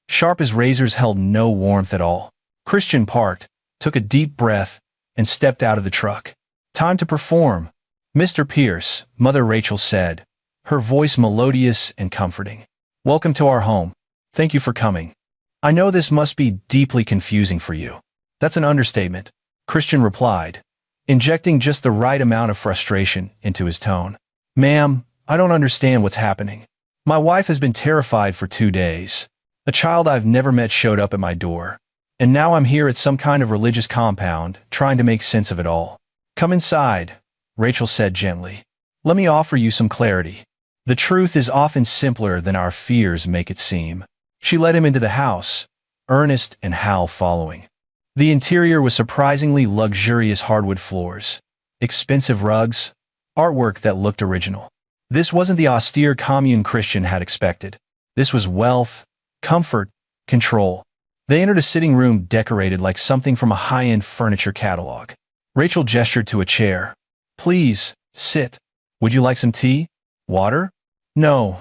sharp as razors, held no warmth at all. Christian parked, took a deep breath, and stepped out of the truck. "Time to perform, Mr. Pierce," Mother Rachel said, her voice melodious and comforting. "Welcome to our home. Thank you for coming. I know this must be deeply confusing for you." "That's an understatement," Christian replied, injecting just the right amount of frustration into his tone. "Ma'am, I don't understand what's happening. My wife has been terrified for 2 days. A child I've never met showed up at my door. And now I'm here at some kind of religious compound, trying to make sense of it all." "Come inside," Rachel said gently. "Let me offer you some clarity. The truth is often simpler than our fears make it seem." She led him into the house, Ernest and Hal following. The interior was surprisingly luxurious: hardwood floors, expensive rugs, artwork that looked original. This wasn't the austere commune Christian had expected. This was wealth, comfort, control. They entered a sitting room decorated like something from a high-end furniture catalog. Rachel gestured to a chair. "Please, sit. Would you like some tea? Water?" "No,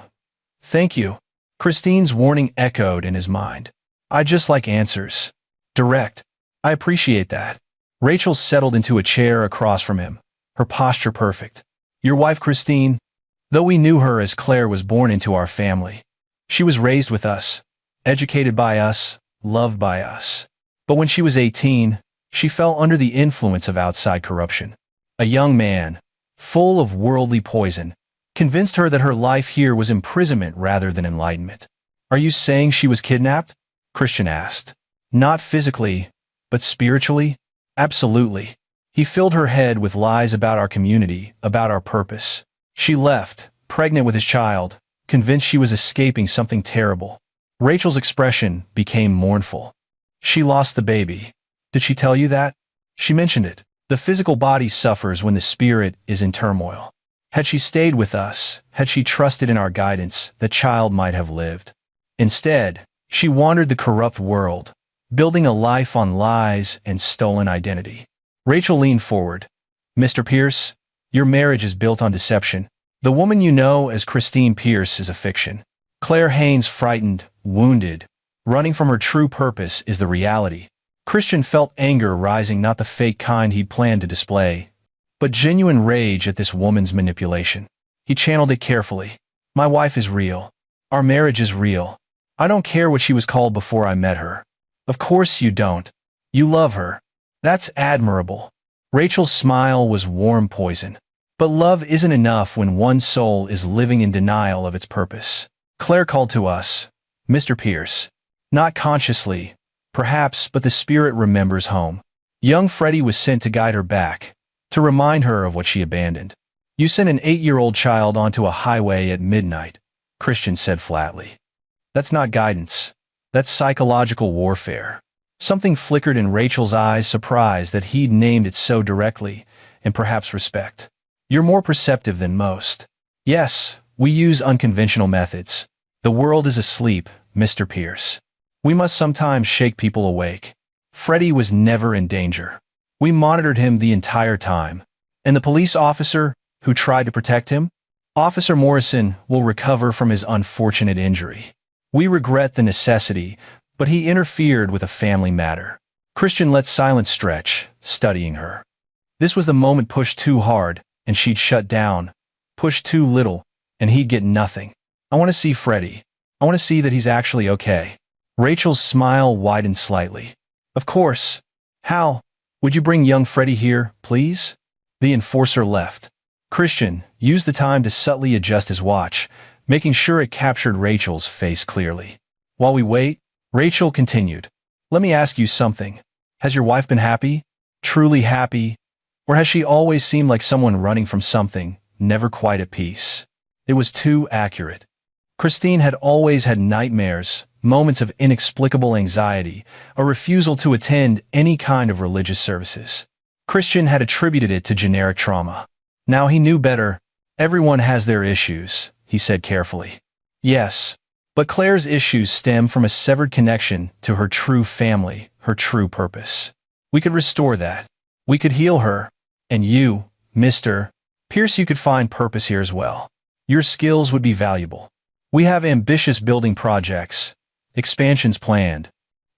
thank you." Christine's warning echoed in his mind. "I just like answers. Direct." "I appreciate that." Rachel settled into a chair across from him, her posture perfect. "Your wife, Christine? Though we knew her as Claire was born into our family. She was raised with us, educated by us, loved by us. But when she was 18, she fell under the influence of outside corruption. A young man, full of worldly poison, convinced her that her life here was imprisonment rather than enlightenment." "Are you saying she was kidnapped?" Christian asked. "Not physically, but spiritually?" "Absolutely. He filled her head with lies about our community, about our purpose. She left, pregnant with his child, convinced she was escaping something terrible." Rachel's expression became mournful. "She lost the baby. Did she tell you that?" "She mentioned it. The physical body suffers when the spirit is in turmoil. Had she stayed with us, had she trusted in our guidance, the child might have lived. Instead, she wandered the corrupt world, building a life on lies and stolen identity." Rachel leaned forward. "Mr. Pierce, your marriage is built on deception. The woman you know as Christine Pierce is a fiction. Claire Haynes, frightened, wounded, running from her true purpose, is the reality." Christian felt anger rising, not the fake kind he'd planned to display, but genuine rage at this woman's manipulation. He channeled it carefully. "My wife is real. Our marriage is real. I don't care what she was called before I met her." "Of course you don't. You love her. That's admirable." Rachel's smile was warm poison. "But love isn't enough when one's soul is living in denial of its purpose. Claire called to us, Mr. Pierce. Not consciously, perhaps, but the spirit remembers home. Young Freddie was sent to guide her back, to remind her of what she abandoned." "You sent an 8-year-old child onto a highway at midnight," Christian said flatly. "That's not guidance. That's psychological warfare." Something flickered in Rachel's eyes, surprised that he'd named it so directly, and perhaps respect. "You're more perceptive than most." "Yes, we use unconventional methods. The world is asleep, Mr. Pierce. We must sometimes shake people awake. Freddie was never in danger. We monitored him the entire time. And the police officer who tried to protect him? Officer Morrison will recover from his unfortunate injury. We regret the necessity, but he interfered with a family matter." Christian let silence stretch, studying her. This was the moment: pushed too hard, and she'd shut down. Pushed too little, and he'd get nothing. "I want to see Freddie. I want to see that he's actually okay." Rachel's smile widened slightly. "Of course. Hal, would you bring young Freddie here, please?" The enforcer left. Christian used the time to subtly adjust his watch, making sure it captured Rachel's face clearly. "While we wait," Rachel continued, "let me ask you something. Has your wife been happy? Truly happy? Or has she always seemed like someone running from something, never quite at peace?" It was too accurate. Christine had always had nightmares, moments of inexplicable anxiety, a refusal to attend any kind of religious services. Christian had attributed it to generic trauma. Now he knew better. "Everyone has their issues," he said carefully. "Yes, but Claire's issues stem from a severed connection to her true family, her true purpose. We could restore that. We could heal her. And you, Mr. Pierce, you could find purpose here as well." Your skills would be valuable. We have ambitious building projects, expansions planned.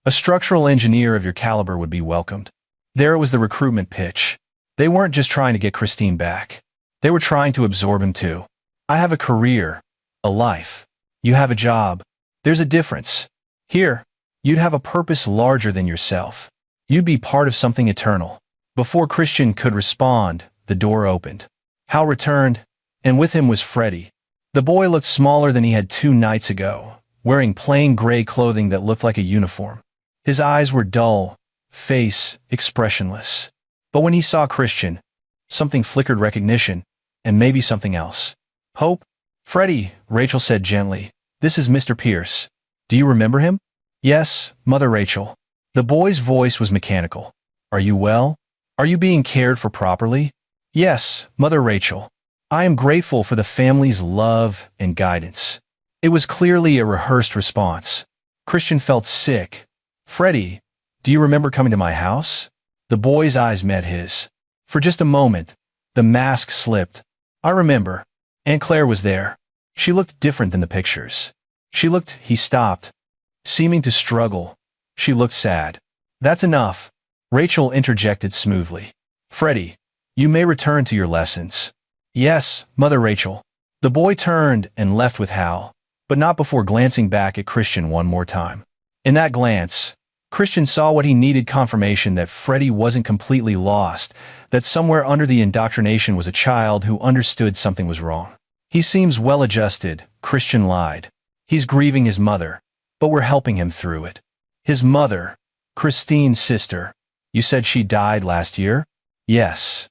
A structural engineer of your caliber would be welcomed. There was the recruitment pitch. They weren't just trying to get Christine back. They were trying to absorb him too. I have a career, a life. You have a job. There's a difference. Here, you'd have a purpose larger than yourself. You'd be part of something eternal. Before Christian could respond, the door opened. Hal returned, and with him was Freddie. The boy looked smaller than he had 2 nights ago, wearing plain gray clothing that looked like a uniform. His eyes were dull, face expressionless. But when he saw Christian, something flickered recognition, and maybe something else. Hope? Freddie, Rachel said gently. This is Mr. Pierce. Do you remember him? Yes, Mother Rachel. The boy's voice was mechanical. Are you well? Are you being cared for properly? Yes, Mother Rachel. I am grateful for the family's love and guidance. It was clearly a rehearsed response. Christian felt sick. Freddie, do you remember coming to my house? The boy's eyes met his. For just a moment, the mask slipped. I remember. Aunt Claire was there. She looked different than the pictures. He stopped, seeming to struggle. She looked sad. That's enough. Rachel interjected smoothly. Freddie, you may return to your lessons. Yes, Mother Rachel. The boy turned and left with Hal, but not before glancing back at Christian one more time. In that glance, Christian saw what he needed: confirmation that Freddie wasn't completely lost, that somewhere under the indoctrination was a child who understood something was wrong. He seems well-adjusted, Christian lied. He's grieving his mother, but we're helping him through it. His mother, Christine's sister. You said she died last year? Yes.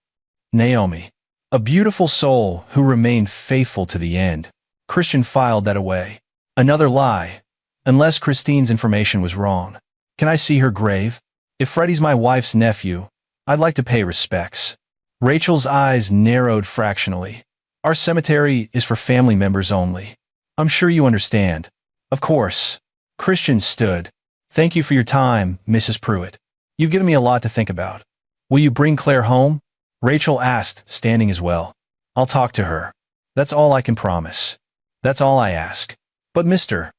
Naomi. A beautiful soul who remained faithful to the end. Christian filed that away. Another lie. Unless Christine's information was wrong. Can I see her grave? If Freddie's my wife's nephew, I'd like to pay respects. Rachel's eyes narrowed fractionally. Our cemetery is for family members only. I'm sure you understand. Of course. Christian stood. Thank you for your time, Mrs. Pruitt. You've given me a lot to think about. Will you bring Claire home? Rachel asked, standing as well. I'll talk to her. That's all I can promise. That's all I ask. But Mr.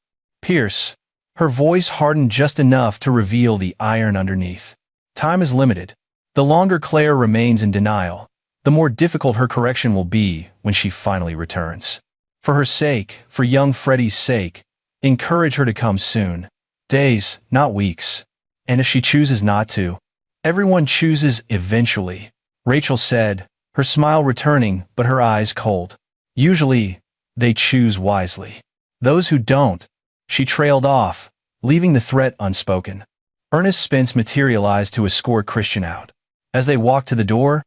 Pierce, her voice hardened just enough to reveal the iron underneath. Time is limited. The longer Claire remains in denial, the more difficult her correction will be when she finally returns. For her sake, for young Freddie's sake, encourage her to come soon. Days, not weeks. And if she chooses not to, everyone chooses eventually, Rachel said, her smile returning but her eyes cold. Usually, they choose wisely. Those who don't, she trailed off, leaving the threat unspoken. Ernest Spence materialized to escort Christian out. As they walked to the door,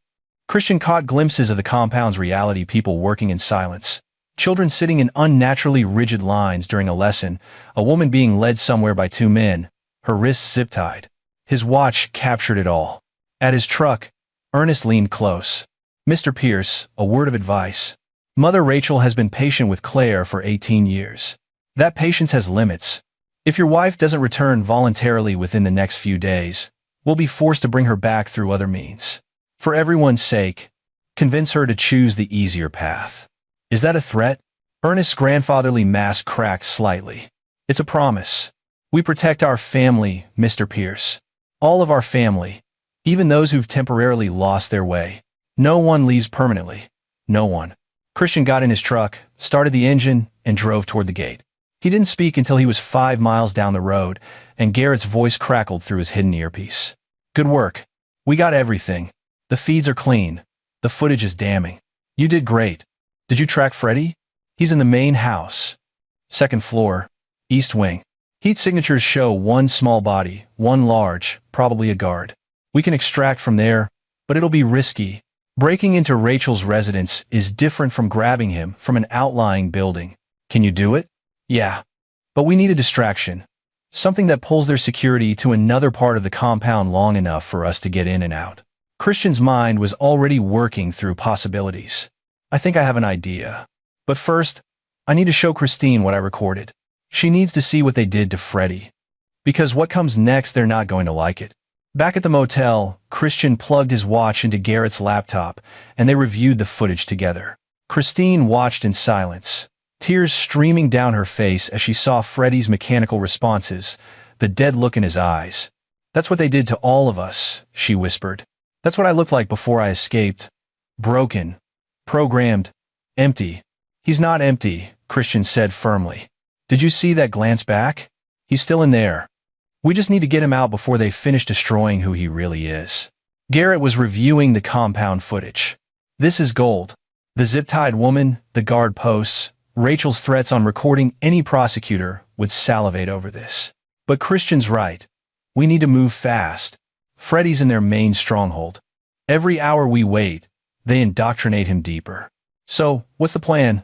Christian caught glimpses of the compound's reality: people working in silence, children sitting in unnaturally rigid lines during a lesson, a woman being led somewhere by 2 men, her wrists zip-tied. His watch captured it all. At his truck, Ernest leaned close. Mr. Pierce, a word of advice. Mother Rachel has been patient with Claire for 18 years. That patience has limits. If your wife doesn't return voluntarily within the next few days, we'll be forced to bring her back through other means. For everyone's sake, convince her to choose the easier path. Is that a threat? Ernest's grandfatherly mask cracked slightly. It's a promise. We protect our family, Mr. Pierce. All of our family, even those who've temporarily lost their way. No one leaves permanently. No one. Christian got in his truck, started the engine, and drove toward the gate. He didn't speak until he was 5 miles down the road, and Garrett's voice crackled through his hidden earpiece. Good work. We got everything. The feeds are clean. The footage is damning. You did great. Did you track Freddie? He's in the main house. 2nd floor, east wing. Heat signatures show 1 small body, 1 large, probably a guard. We can extract from there, but it'll be risky. Breaking into Rachel's residence is different from grabbing him from an outlying building. Can you do it? Yeah. But we need a distraction. Something that pulls their security to another part of the compound long enough for us to get in and out. Christian's mind was already working through possibilities. I think I have an idea. But first, I need to show Christine what I recorded. She needs to see what they did to Freddie. Because what comes next, they're not going to like it. Back at the motel, Christian plugged his watch into Garrett's laptop, and they reviewed the footage together. Christine watched in silence, tears streaming down her face as she saw Freddie's mechanical responses, the dead look in his eyes. "That's what they did to all of us," she whispered. "That's what I looked like before I escaped. Broken. Programmed. Empty." "He's not empty," Christian said firmly. "Did you see that glance back? He's still in there. We just need to get him out before they finish destroying who he really is." Garrett was reviewing the compound footage. "This is gold. The zip-tied woman, the guard posts, Rachel's threats on recording. Any prosecutor would salivate over this. But Christian's right. We need to move fast. Freddie's in their main stronghold. Every hour we wait, they indoctrinate him deeper." "So, what's the plan?"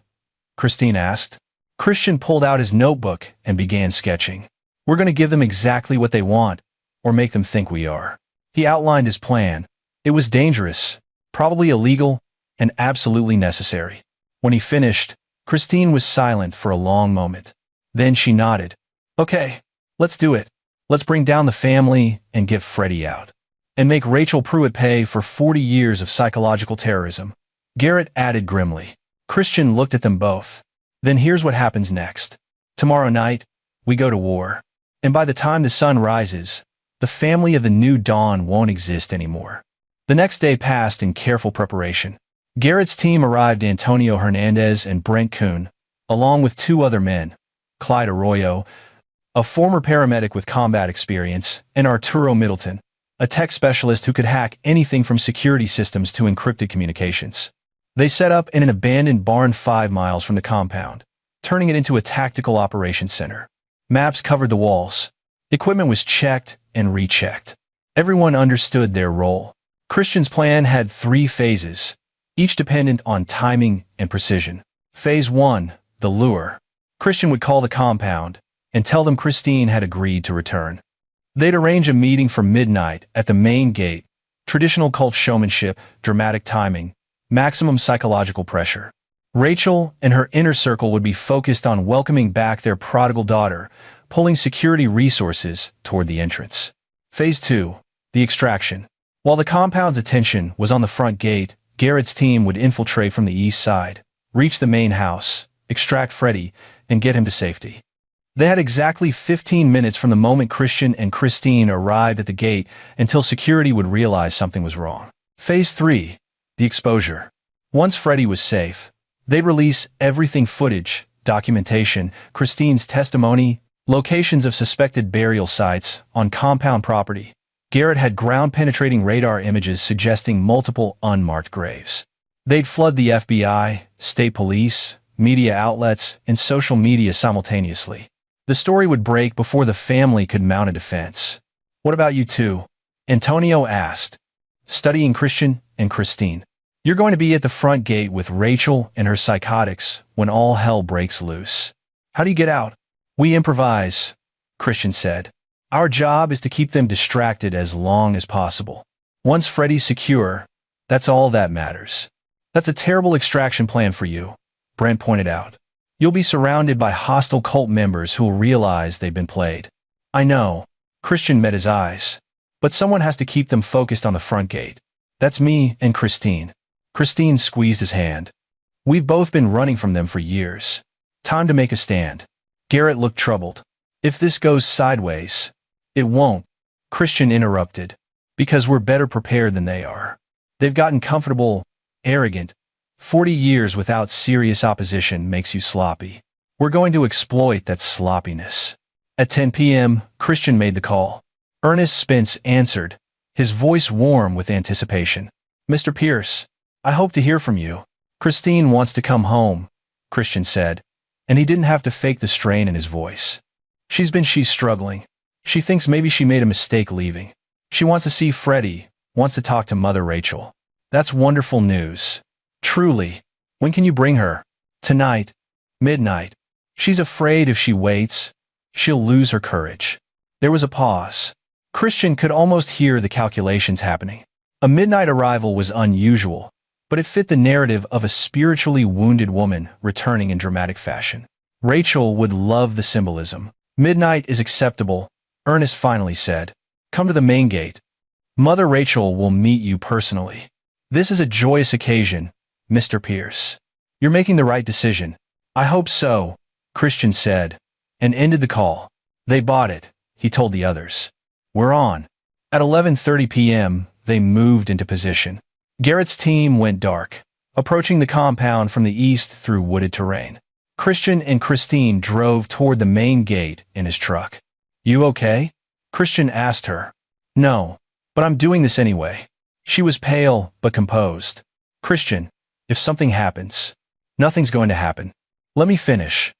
Christine asked. Christian pulled out his notebook and began sketching. "We're going to give them exactly what they want, or make them think we are." He outlined his plan. It was dangerous, probably illegal, and absolutely necessary. When he finished, Christine was silent for a long moment. Then she nodded. "Okay, let's do it. Let's bring down the family and get Freddie out. And make Rachel Pruitt pay for 40 years of psychological terrorism," Garrett added grimly. Christian looked at them both. "Then here's what happens next. Tomorrow night, we go to war. And by the time the sun rises, the family of the new dawn won't exist anymore." The next day passed in careful preparation. Garrett's team arrived. Antonio Hernandez and Brent Kuhn, along with two other men, Clyde Arroyo, a former paramedic with combat experience, and Arturo Middleton, a tech specialist who could hack anything from security systems to encrypted communications. They set up in an abandoned barn 5 miles from the compound, turning it into a tactical operations center. Maps covered the walls. Equipment was checked and rechecked. Everyone understood their role. Christian's plan had 3 phases, each dependent on timing and precision. Phase 1, the lure. Christian would call the compound and tell them Christine had agreed to return. They'd arrange a meeting for midnight at the main gate. Traditional cult showmanship, dramatic timing, maximum psychological pressure. Rachel and her inner circle would be focused on welcoming back their prodigal daughter, pulling security resources toward the entrance. Phase 2, the extraction. While the compound's attention was on the front gate, Garrett's team would infiltrate from the east side, reach the main house, extract Freddie, and get him to safety. They had exactly 15 minutes from the moment Christian and Christine arrived at the gate until security would realize something was wrong. Phase 3, the exposure. Once Freddie was safe, they'd release everything: footage, documentation, Christine's testimony, locations of suspected burial sites on compound property. Garrett had ground-penetrating radar images suggesting multiple unmarked graves. They'd flood the FBI, state police, media outlets, and social media simultaneously. The story would break before the family could mount a defense. "What about you two?" Antonio asked, studying Christian and Christine. "You're going to be at the front gate with Rachel and her psychotics when all hell breaks loose. How do you get out?" "We improvise," Christian said. "Our job is to keep them distracted as long as possible. Once Freddie's secure, that's all that matters." "That's a terrible extraction plan for you," Brent pointed out. "You'll be surrounded by hostile cult members who will realize they've been played." "I know." Christian met his eyes. "But someone has to keep them focused on the front gate. That's me and Christine." Christine squeezed his hand. "We've both been running from them for years. Time to make a stand." Garrett looked troubled. "If this goes sideways..." "It won't," Christian interrupted, "because we're better prepared than they are. They've gotten comfortable, arrogant. 40 years without serious opposition makes you sloppy. We're going to exploit that sloppiness." At 10 p.m., Christian made the call. Ernest Spence answered, his voice warm with anticipation. "Mr. Pierce, I hope to hear from you." "Christine wants to come home," Christian said, and he didn't have to fake the strain in his voice. She's struggling. She thinks maybe she made a mistake leaving. She wants to see Freddie, wants to talk to Mother Rachel." "That's wonderful news. Truly. When can you bring her?" "Tonight. Midnight. She's afraid if she waits, she'll lose her courage." There was a pause. Christian could almost hear the calculations happening. A midnight arrival was unusual, but it fit the narrative of a spiritually wounded woman returning in dramatic fashion. Rachel would love the symbolism. "Midnight is acceptable," Ernest finally said. "Come to the main gate. Mother Rachel will meet you personally. This is a joyous occasion, Mr. Pierce." You're making the right decision. I hope so, Christian said, and ended the call. They bought it, he told the others. We're on. At 11:30 p.m., they moved into position. Garrett's team went dark, approaching the compound from the east through wooded terrain. Christian and Christine drove toward the main gate in his truck. You okay? Christian asked her. No, but I'm doing this anyway. She was pale but composed. Christian, if something happens, nothing's going to happen. Let me finish.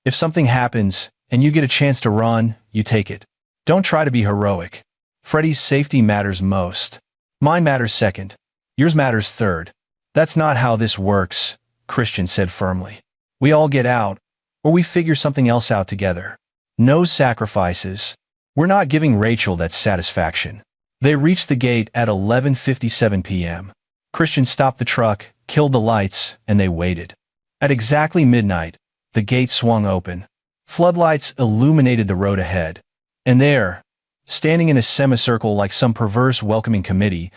If something happens and you get a chance to run, you take it. Don't try to be heroic. Freddie's safety matters most. Mine matters second. Yours matters third. That's not how this works, Christian said firmly. We all get out, or we figure something else out together. No sacrifices. We're not giving Rachel that satisfaction. They reached the gate at 11:57 p.m. Christian stopped the truck, killed the lights, and they waited. At exactly midnight, the gate swung open. Floodlights illuminated the road ahead. And there, standing in a semicircle like some perverse welcoming committee,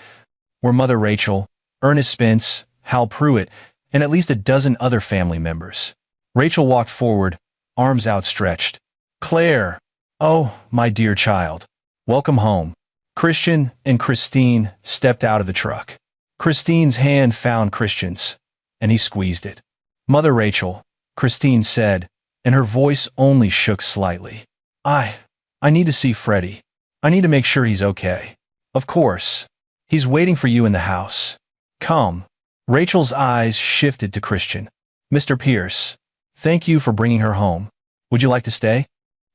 were Mother Rachel, Ernest Spence, Hal Pruitt, and at least a dozen other family members. Rachel walked forward, arms outstretched. Claire! Oh, my dear child. Welcome home. Christian and Christine stepped out of the truck. Christine's hand found Christian's, and he squeezed it. Mother Rachel, Christine said, and her voice only shook slightly. I need to see Freddie. I need to make sure he's okay. Of course. He's waiting for you in the house. Come. Rachel's eyes shifted to Christian. Mr. Pierce, thank you for bringing her home. Would you like to stay?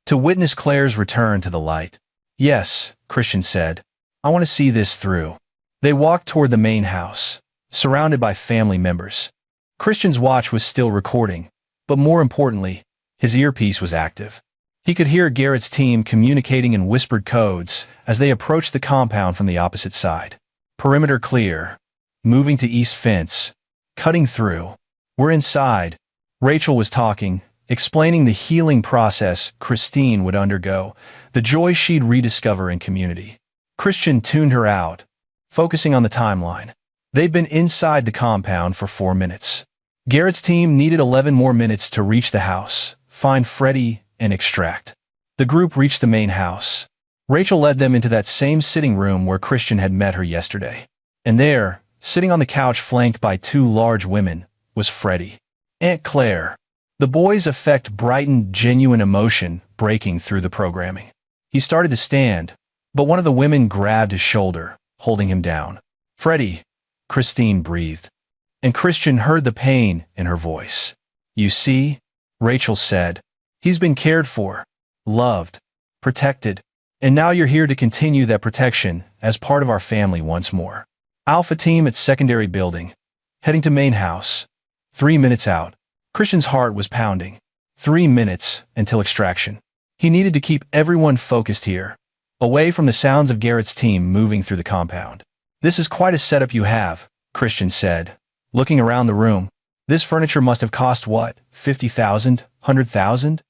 To witness Claire's return to the light. Yes, Christian said. I want to see this through. They walked toward the main house, surrounded by family members. Christian's watch was still recording, but more importantly, his earpiece was active. He could hear Garrett's team communicating in whispered codes as they approached the compound from the opposite side. Perimeter clear. Moving to east fence. Cutting through. We're inside. Rachel was talking, explaining the healing process Christine would undergo, the joy she'd rediscover in community. Christian tuned her out, focusing on the timeline. They'd been inside the compound for 4 minutes. Garrett's team needed 11 more minutes to reach the house, find Freddie, and extract. The group reached the main house. Rachel led them into that same sitting room where Christian had met her yesterday. And there, sitting on the couch flanked by 2 large women, was Freddie. Aunt Claire. The boy's effect brightened genuine emotion breaking through the programming. He started to stand, but one of the women grabbed his shoulder, holding him down. Freddie, Christine breathed. And Christian heard the pain in her voice. You see, Rachel said, he's been cared for, loved, protected, and now you're here to continue that protection as part of our family once more. Alpha team at secondary building, heading to main house. 3 minutes out. Christian's heart was pounding. 3 minutes until extraction. He needed to keep everyone focused here, away from the sounds of Garrett's team moving through the compound. This is quite a setup you have, Christian said, looking around the room. This furniture must have cost what, 50,000, 100,000?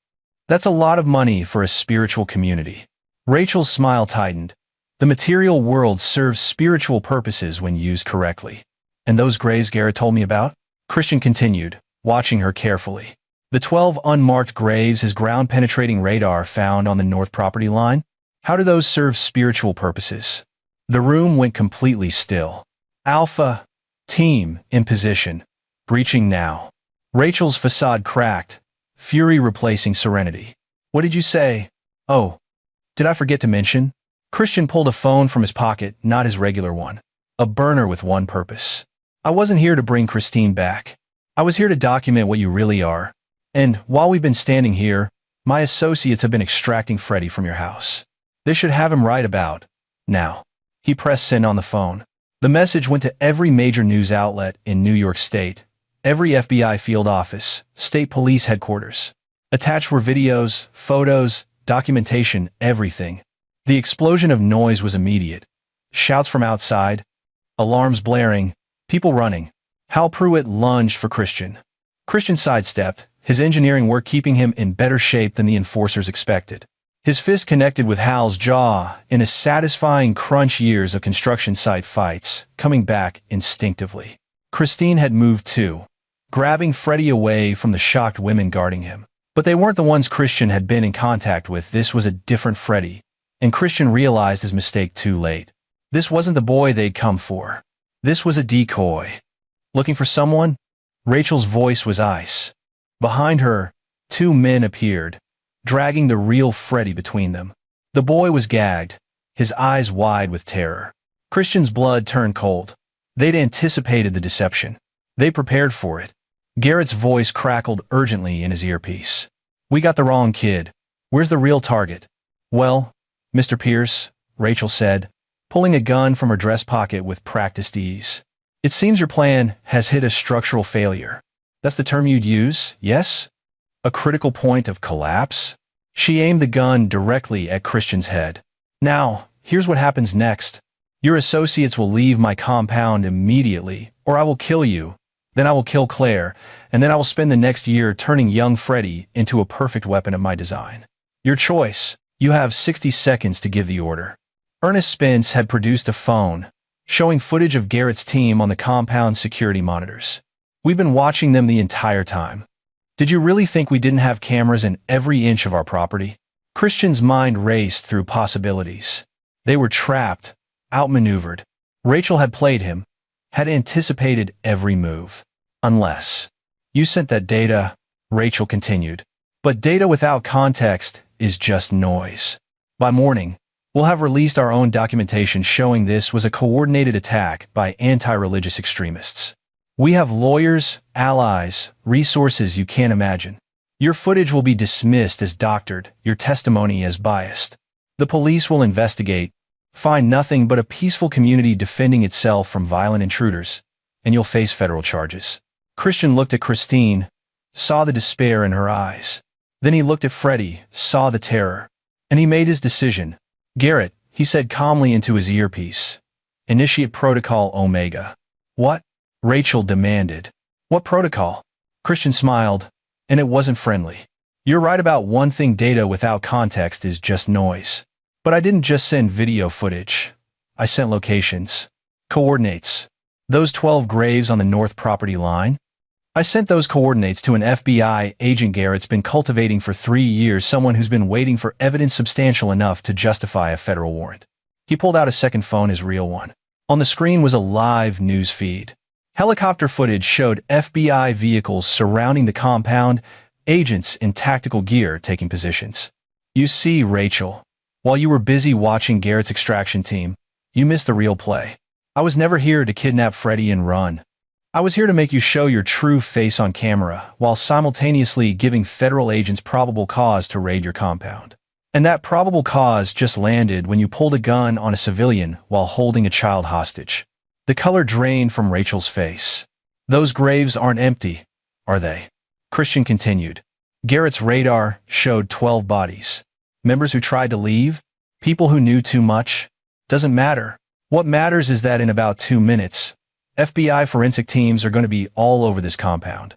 That's a lot of money for a spiritual community. Rachel's smile tightened. The material world serves spiritual purposes when used correctly. And those graves Garrett told me about? Christian continued, watching her carefully. The 12 unmarked graves his ground-penetrating radar found on the north property line? How do those serve spiritual purposes? The room went completely still. Alpha team in position, breaching now. Rachel's facade cracked, fury replacing serenity. What did you say? Oh, did I forget to mention? Christian pulled a phone from his pocket, not his regular one. A burner with one purpose. I wasn't here to bring Christine back. I was here to document what you really are. And while we've been standing here, my associates have been extracting Freddie from your house. They should have him right about now. He pressed send on the phone. The message went to every major news outlet in New York State, every FBI field office, state police headquarters. Attached were videos, photos, documentation, everything. The explosion of noise was immediate. Shouts from outside, alarms blaring, people running. Hal Pruitt lunged for Christian. Christian sidestepped, his engineering work keeping him in better shape than the enforcers expected. His fist connected with Hal's jaw in a satisfying crunch. Years of construction site fights, coming back instinctively. Christine had moved too. grabbing Freddie away from the shocked women guarding him. But they weren't the ones Christian had been in contact with. This was a different Freddie, and Christian realized his mistake too late. This wasn't the boy they'd come for. This was a decoy. Looking for someone? Rachel's voice was ice. Behind her, two men appeared, dragging the real Freddie between them. The boy was gagged, his eyes wide with terror. Christian's blood turned cold. They'd anticipated the deception. They prepared for it. Garrett's voice crackled urgently in his earpiece. "We got the wrong kid. Where's the real target?" "Well, Mr. Pierce," Rachel said, pulling a gun from her dress pocket with practiced ease. "It seems your plan has hit a structural failure. That's the term you'd use, yes? A critical point of collapse?" She aimed the gun directly at Christian's head. "Now, here's what happens next. Your associates will leave my compound immediately, or I will kill you. Then I will kill Claire, and then I will spend the next year turning young Freddie into a perfect weapon of my design. Your choice. You have 60 seconds to give the order." Ernest Spence had produced a phone, showing footage of Garrett's team on the compound security monitors. "We've been watching them the entire time. Did you really think we didn't have cameras in every inch of our property?" Christian's mind raced through possibilities. They were trapped, outmaneuvered. Rachel had played him, had anticipated every move. "Unless you sent that data," Rachel continued. "But data without context is just noise. By morning, we'll have released our own documentation showing this was a coordinated attack by anti-religious extremists. We have lawyers, allies, resources you can't imagine. Your footage will be dismissed as doctored, your testimony as biased. The police will investigate, find nothing but a peaceful community defending itself from violent intruders, and you'll face federal charges." Christian looked at Christine, saw the despair in her eyes. Then he looked at Freddie, saw the terror. And he made his decision. "Garrett," he said calmly into his earpiece, "initiate Protocol Omega." "What?" Rachel demanded. "What protocol?" Christian smiled, and it wasn't friendly. "You're right about one thing, data without context is just noise. But I didn't just send video footage. I sent locations. Coordinates. Those 12 graves on the north property line? I sent those coordinates to an FBI agent Garrett's been cultivating for 3 years, someone who's been waiting for evidence substantial enough to justify a federal warrant." He pulled out a second phone, his real one. On the screen was a live news feed. Helicopter footage showed FBI vehicles surrounding the compound, agents in tactical gear taking positions. "You see, Rachel, while you were busy watching Garrett's extraction team, you missed the real play. I was never here to kidnap Freddie and run. I was here to make you show your true face on camera, while simultaneously giving federal agents probable cause to raid your compound. And that probable cause just landed when you pulled a gun on a civilian while holding a child hostage." The color drained from Rachel's face. "Those graves aren't empty, are they?" Christian continued. "Garrett's radar showed 12 bodies. Members who tried to leave? People who knew too much? Doesn't matter. What matters is that in about 2 minutes, FBI forensic teams are going to be all over this compound.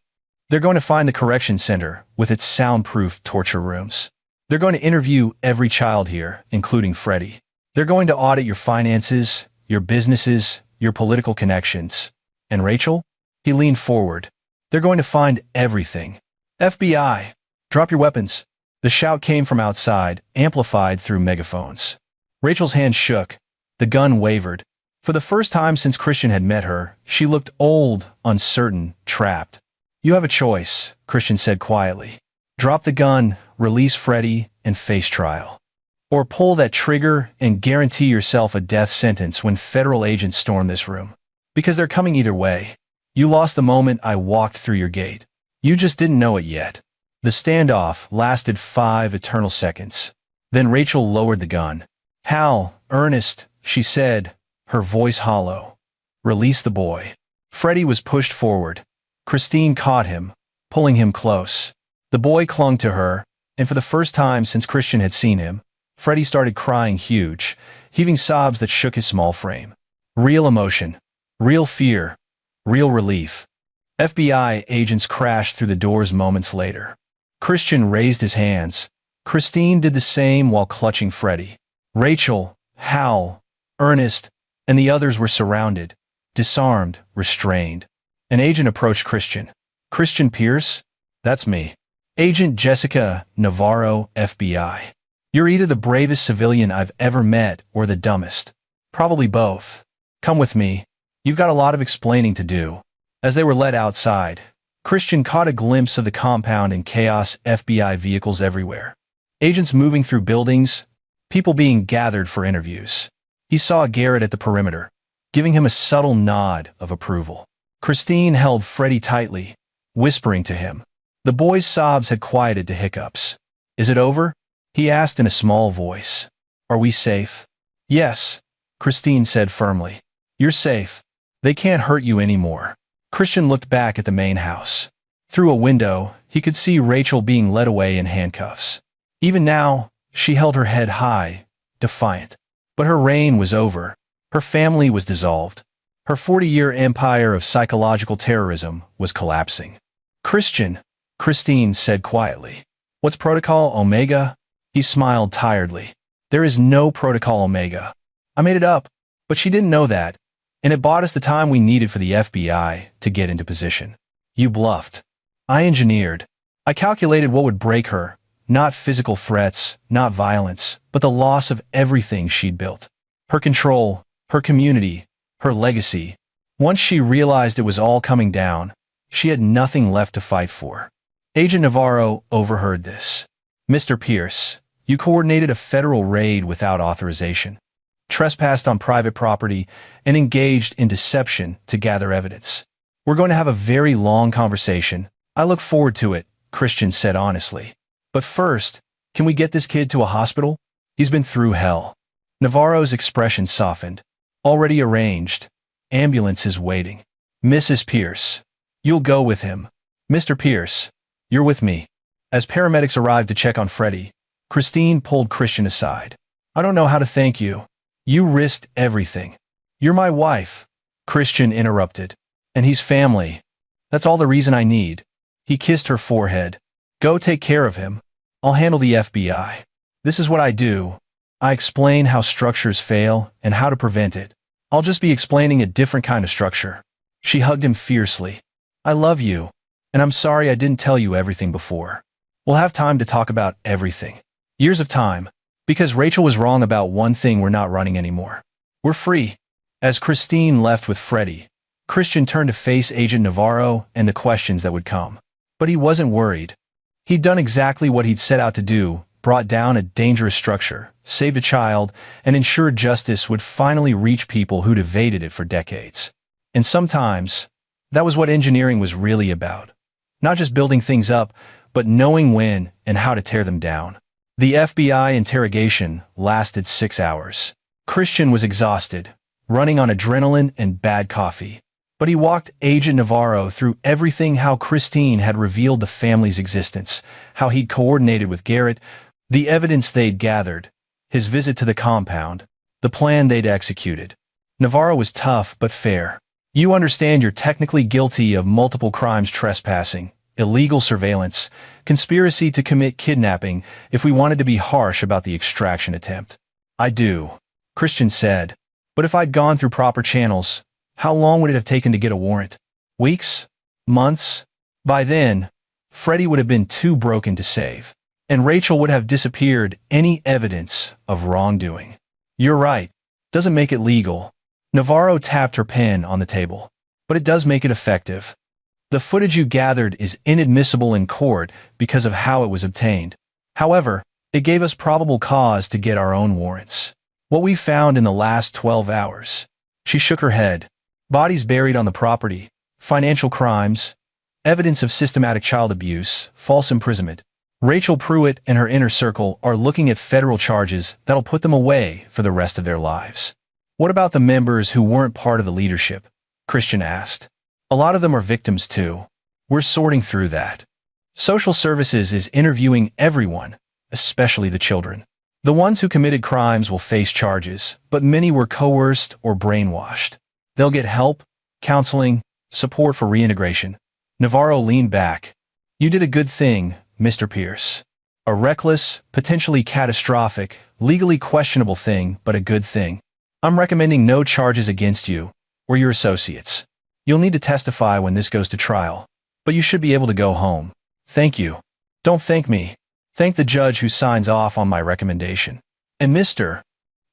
They're going to find the correction center with its soundproof torture rooms. They're going to interview every child here, including Freddie. They're going to audit your finances, your businesses, your political connections. And Rachel?" He leaned forward. "They're going to find everything. FBI, drop your weapons." The shout came from outside, amplified through megaphones. Rachel's hand shook. The gun wavered. For the first time since Christian had met her, she looked old, uncertain, trapped. "You have a choice," Christian said quietly. "Drop the gun, release Freddie, and face trial. Or pull that trigger and guarantee yourself a death sentence when federal agents storm this room. Because they're coming either way. You lost the moment I walked through your gate. You just didn't know it yet." The standoff lasted 5 eternal seconds. Then Rachel lowered the gun. "Hal, Ernest," she said, her voice hollow. "Release the boy." Freddie was pushed forward. Christine caught him, pulling him close. The boy clung to her, and for the first time since Christian had seen him, Freddie started crying huge, heaving sobs that shook his small frame. Real emotion, real fear, real relief. FBI agents crashed through the doors moments later. Christian raised his hands. Christine did the same while clutching Freddie. Rachel, Hal, Ernest, and the others were surrounded, disarmed, restrained. An agent approached Christian. Christian Pierce? That's me. Agent Jessica Navarro, FBI. You're either the bravest civilian I've ever met or the dumbest. Probably both. Come with me. You've got a lot of explaining to do. As they were led outside, Christian caught a glimpse of the compound in chaos, FBI vehicles everywhere. Agents moving through buildings, people being gathered for interviews. He saw Garrett at the perimeter, giving him a subtle nod of approval. Christine held Freddie tightly, whispering to him. The boy's sobs had quieted to hiccups. Is it over? He asked in a small voice. Are we safe? Yes, Christine said firmly. You're safe. They can't hurt you anymore. Christian looked back at the main house. Through a window, he could see Rachel being led away in handcuffs. Even now, she held her head high, defiant. But her reign was over. Her family was dissolved. Her 40-year empire of psychological terrorism was collapsing. Christine said quietly. What's Protocol Omega? He smiled tiredly. There is no Protocol Omega. I made it up, but she didn't know that, and it bought us the time we needed for the FBI to get into position. You bluffed. I engineered. I calculated what would break her, not physical threats, not violence, but the loss of everything she'd built. Her control, her community, her legacy. Once she realized it was all coming down, she had nothing left to fight for. Agent Navarro overheard this. Mr. Pierce, you coordinated a federal raid without authorization, trespassed on private property, and engaged in deception to gather evidence. We're going to have a very long conversation. I look forward to it, Christian said honestly. But first, can we get this kid to a hospital? He's been through hell. Navarro's expression softened. Already arranged. Ambulance is waiting. Mrs. Pierce, you'll go with him. Mr. Pierce, you're with me. As paramedics arrived to check on Freddie, Christine pulled Christian aside. I don't know how to thank you. You risked everything. You're my wife, Christian interrupted. And he's family. That's all the reason I need. He kissed her forehead. Go take care of him. I'll handle the FBI. This is what I do. I explain how structures fail and how to prevent it. I'll just be explaining a different kind of structure. She hugged him fiercely. I love you, and I'm sorry I didn't tell you everything before. We'll have time to talk about everything. Years of time. Because Rachel was wrong about one thing, we're not running anymore. We're free. As Christine left with Freddie, Christian turned to face Agent Navarro and the questions that would come. But he wasn't worried. He'd done exactly what he'd set out to do, brought down a dangerous structure, saved a child, and ensured justice would finally reach people who'd evaded it for decades. And sometimes, that was what engineering was really about. Not just building things up, but knowing when and how to tear them down. The FBI interrogation lasted 6 hours. Christian was exhausted, running on adrenaline and bad coffee. But he walked Agent Navarro through everything: how Christine had revealed the family's existence, how he'd coordinated with Garrett, the evidence they'd gathered, his visit to the compound, the plan they'd executed. Navarro was tough but fair. You understand you're technically guilty of multiple crimes: trespassing, illegal surveillance, conspiracy to commit kidnapping, if we wanted to be harsh about the extraction attempt. I do, Christian said. But if I'd gone through proper channels, how long would it have taken to get a warrant? Weeks? Months? By then, Freddie would have been too broken to save, and Rachel would have disappeared. Any evidence of wrongdoing. You're right. Doesn't make it legal. Navarro tapped her pen on the table. But it does make it effective. The footage you gathered is inadmissible in court because of how it was obtained. However, it gave us probable cause to get our own warrants. What we found in the last 12 hours. She shook her head. Bodies buried on the property, financial crimes, evidence of systematic child abuse, false imprisonment. Rachel Pruitt and her inner circle are looking at federal charges that'll put them away for the rest of their lives. What about the members who weren't part of the leadership? Christian asked. A lot of them are victims too. We're sorting through that. Social services is interviewing everyone, especially the children. The ones who committed crimes will face charges, but many were coerced or brainwashed. They'll get help, counseling, support for reintegration. Navarro leaned back. You did a good thing, Mr. Pierce. A reckless, potentially catastrophic, legally questionable thing, but a good thing. I'm recommending no charges against you or your associates. You'll need to testify when this goes to trial. but you should be able to go home. Thank you. Don't thank me. Thank the judge who signs off on my recommendation. And Mr.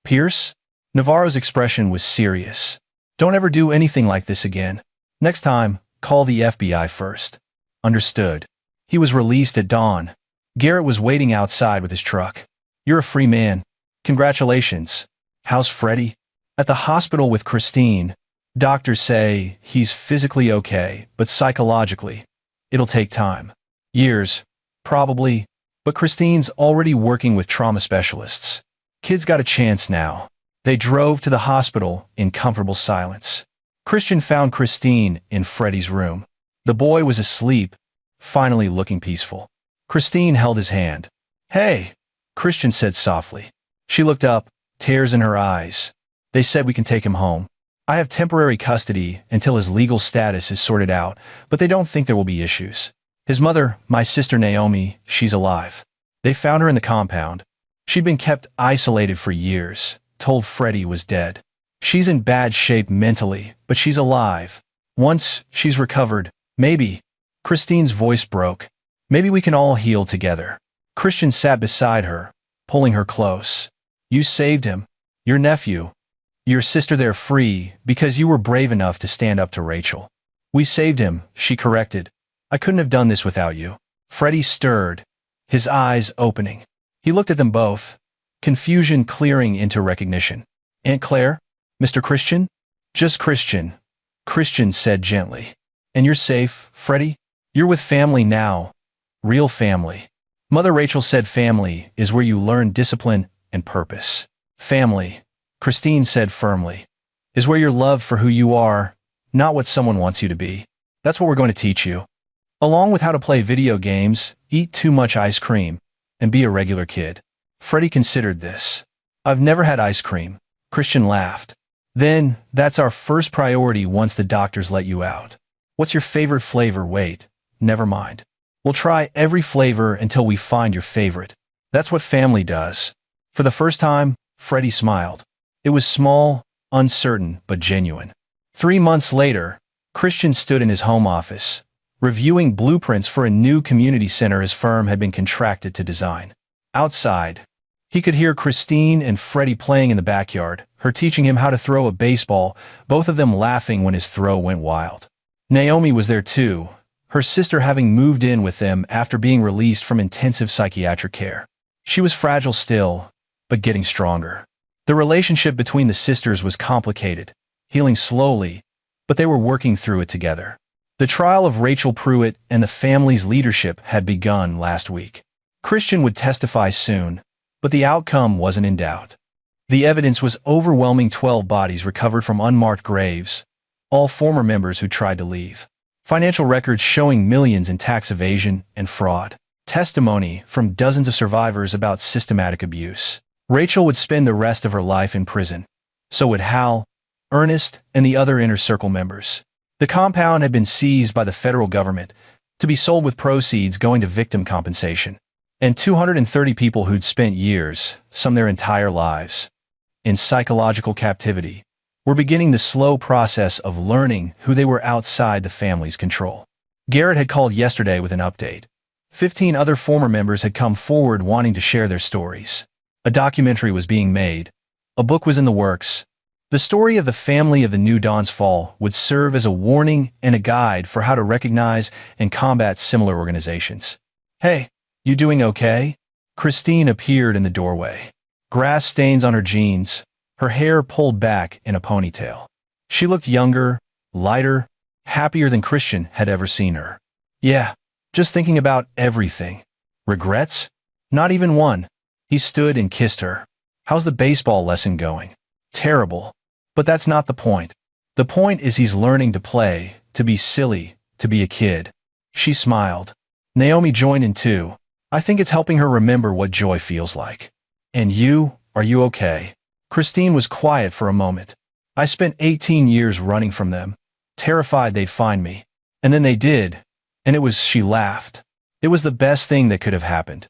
Pierce? Navarro's expression was serious. Don't ever do anything like this again. Next time, call the FBI first. Understood. He was released at dawn. Garrett was waiting outside with his truck. You're a free man. Congratulations. How's Freddie? At the hospital with Christine. Doctors say he's physically okay, but psychologically, it'll take time. Years, probably, but Christine's already working with trauma specialists. Kid's got a chance now. They drove to the hospital in comfortable silence. Christian found Christine in Freddie's room. The boy was asleep, finally looking peaceful. Christine held his hand. Hey, Christian said softly. She looked up, tears in her eyes. They said we can take him home. I have temporary custody until his legal status is sorted out, but they don't think there will be issues. His mother, my sister Naomi, she's alive. They found her in the compound. She'd been kept isolated for years, told Freddie was dead. She's in bad shape mentally, but she's alive. Once she's recovered, maybe. Christine's voice broke. Maybe we can all heal together. Christian sat beside her, pulling her close. You saved him. Your nephew. Your sister they're free because you were brave enough to stand up to Rachel. We saved him, she corrected. I couldn't have done this without you. Freddie stirred, his eyes opening. He looked at them both, confusion clearing into recognition. Aunt Claire? Mr. Christian? Just Christian. Christian said gently. And you're safe, Freddie? You're with family now. Real family. Mother Rachel said family is where you learn discipline and purpose. Family, Christine said firmly, is where you're loved for who you are, not what someone wants you to be. That's what we're going to teach you. Along with how to play video games, eat too much ice cream, and be a regular kid. Freddie considered this. I've never had ice cream. Christian laughed. Then, that's our first priority once the doctors let you out. What's your favorite flavor? Wait, never mind. We'll try every flavor until we find your favorite. That's what family does. For the first time, Freddie smiled. It was small, uncertain, but genuine. 3 months later, Christian stood in his home office, reviewing blueprints for a new community center his firm had been contracted to design. Outside, he could hear Christine and Freddie playing in the backyard, her teaching him how to throw a baseball, both of them laughing when his throw went wild. Naomi was there too, her sister having moved in with them after being released from intensive psychiatric care. She was fragile still, but getting stronger. The relationship between the sisters was complicated, healing slowly, but they were working through it together. The trial of Rachel Pruitt and the family's leadership had begun last week. Christian would testify soon, but the outcome wasn't in doubt. The evidence was overwhelming: 12 bodies recovered from unmarked graves, all former members who tried to leave. Financial records showing millions in tax evasion and fraud. Testimony from dozens of survivors about systematic abuse. Rachel would spend the rest of her life in prison. So would Hal, Ernest, and the other Inner Circle members. The compound had been seized by the federal government to be sold with proceeds going to victim compensation. And 230 people who'd spent years, some their entire lives, in psychological captivity, were beginning the slow process of learning who they were outside the family's control. Garrett had called yesterday with an update. 15 other former members had come forward wanting to share their stories. A documentary was being made. A book was in the works. The story of the family of the New Dawn's fall would serve as a warning and a guide for how to recognize and combat similar organizations. Hey, you doing okay? Christine appeared in the doorway. Grass stains on her jeans, her hair pulled back in a ponytail. She looked younger, lighter, happier than Christian had ever seen her. Yeah, just thinking about everything. Regrets? Not even one. He stood and kissed her. How's the baseball lesson going? Terrible. But that's not the point. The point is he's learning to play, to be silly, to be a kid. She smiled. Naomi joined in too. I think it's helping her remember what joy feels like. And you, are you okay? Christine was quiet for a moment. I spent 18 years running from them, terrified they'd find me. And then they did. And it was, she laughed. It was the best thing that could have happened.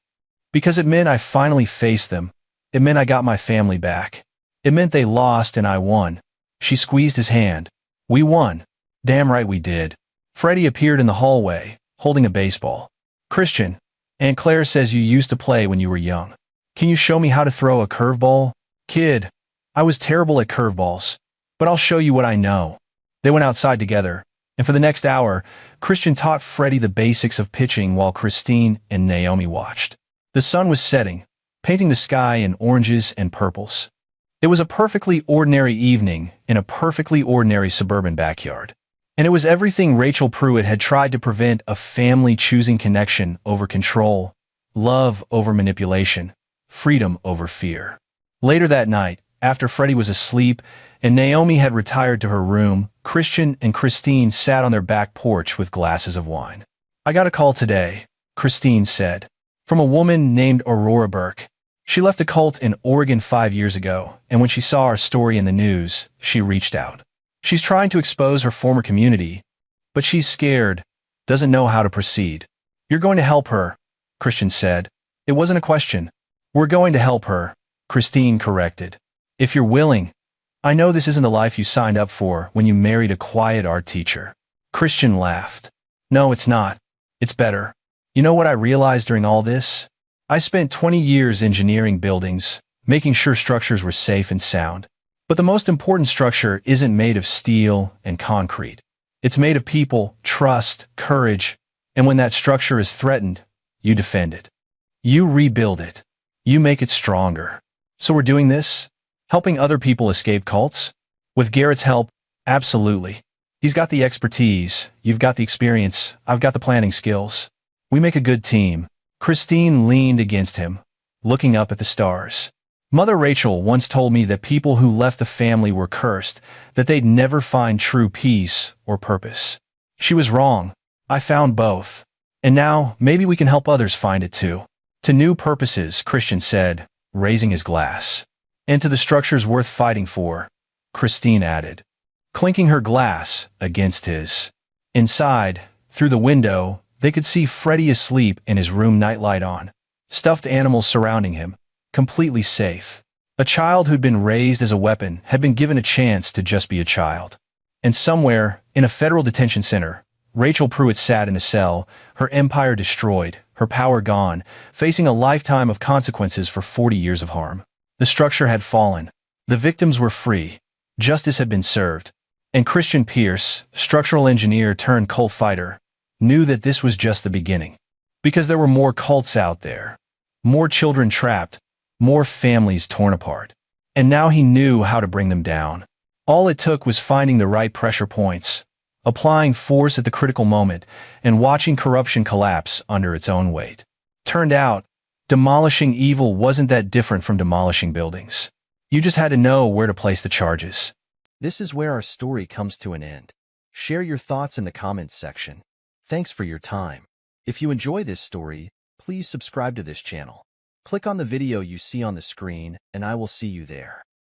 Because it meant I finally faced them. It meant I got my family back. It meant they lost and I won. She squeezed his hand. We won. Damn right we did. Freddie appeared in the hallway, holding a baseball. Christian, Aunt Claire says you used to play when you were young. Can you show me how to throw a curveball? Kid, I was terrible at curveballs, but I'll show you what I know. They went outside together, and for the next hour, Christian taught Freddie the basics of pitching while Christine and Naomi watched. The sun was setting, painting the sky in oranges and purples. It was a perfectly ordinary evening in a perfectly ordinary suburban backyard. And it was everything Rachel Pruitt had tried to prevent: a family choosing connection over control, love over manipulation, freedom over fear. Later that night, after Freddie was asleep and Naomi had retired to her room, Christian and Christine sat on their back porch with glasses of wine. I got a call today, Christine said, from a woman named Aurora Burke. She left a cult in Oregon 5 years ago, and when she saw our story in the news, she reached out. She's trying to expose her former community, but she's scared, doesn't know how to proceed. You're going to help her, Christian said. It wasn't a question. We're going to help her, Christine corrected. If you're willing. I know this isn't the life you signed up for when you married a quiet art teacher. Christian laughed. No, it's not. It's better. You know what I realized during all this? I spent 20 years engineering buildings, making sure structures were safe and sound. But the most important structure isn't made of steel and concrete. It's made of people, trust, courage, and when that structure is threatened, you defend it. You rebuild it. You make it stronger. So we're doing this? Helping other people escape cults? With Garrett's help, absolutely. He's got the expertise, you've got the experience, I've got the planning skills. We make a good team. Christine leaned against him, looking up at the stars. Mother Rachel once told me that people who left the family were cursed, that they'd never find true peace or purpose. She was wrong. I found both. And now, maybe we can help others find it too. To new purposes, Christian said, raising his glass. And to the structures worth fighting for, Christine added, clinking her glass against his. Inside, through the window, they could see Freddie asleep in his room, nightlight on. Stuffed animals surrounding him, completely safe. A child who'd been raised as a weapon had been given a chance to just be a child. And somewhere, in a federal detention center, Rachel Pruitt sat in a cell, her empire destroyed, her power gone, facing a lifetime of consequences for 40 years of harm. The structure had fallen. The victims were free. Justice had been served. And Christian Pierce, structural engineer turned cult fighter, knew that this was just the beginning. Because there were more cults out there. More children trapped. More families torn apart. And now he knew how to bring them down. All it took was finding the right pressure points, applying force at the critical moment, and watching corruption collapse under its own weight. Turned out, demolishing evil wasn't that different from demolishing buildings. You just had to know where to place the charges. This is where our story comes to an end. Share your thoughts in the comments section. Thanks for your time. If you enjoy this story, please subscribe to this channel. Click on the video you see on the screen, and I will see you there.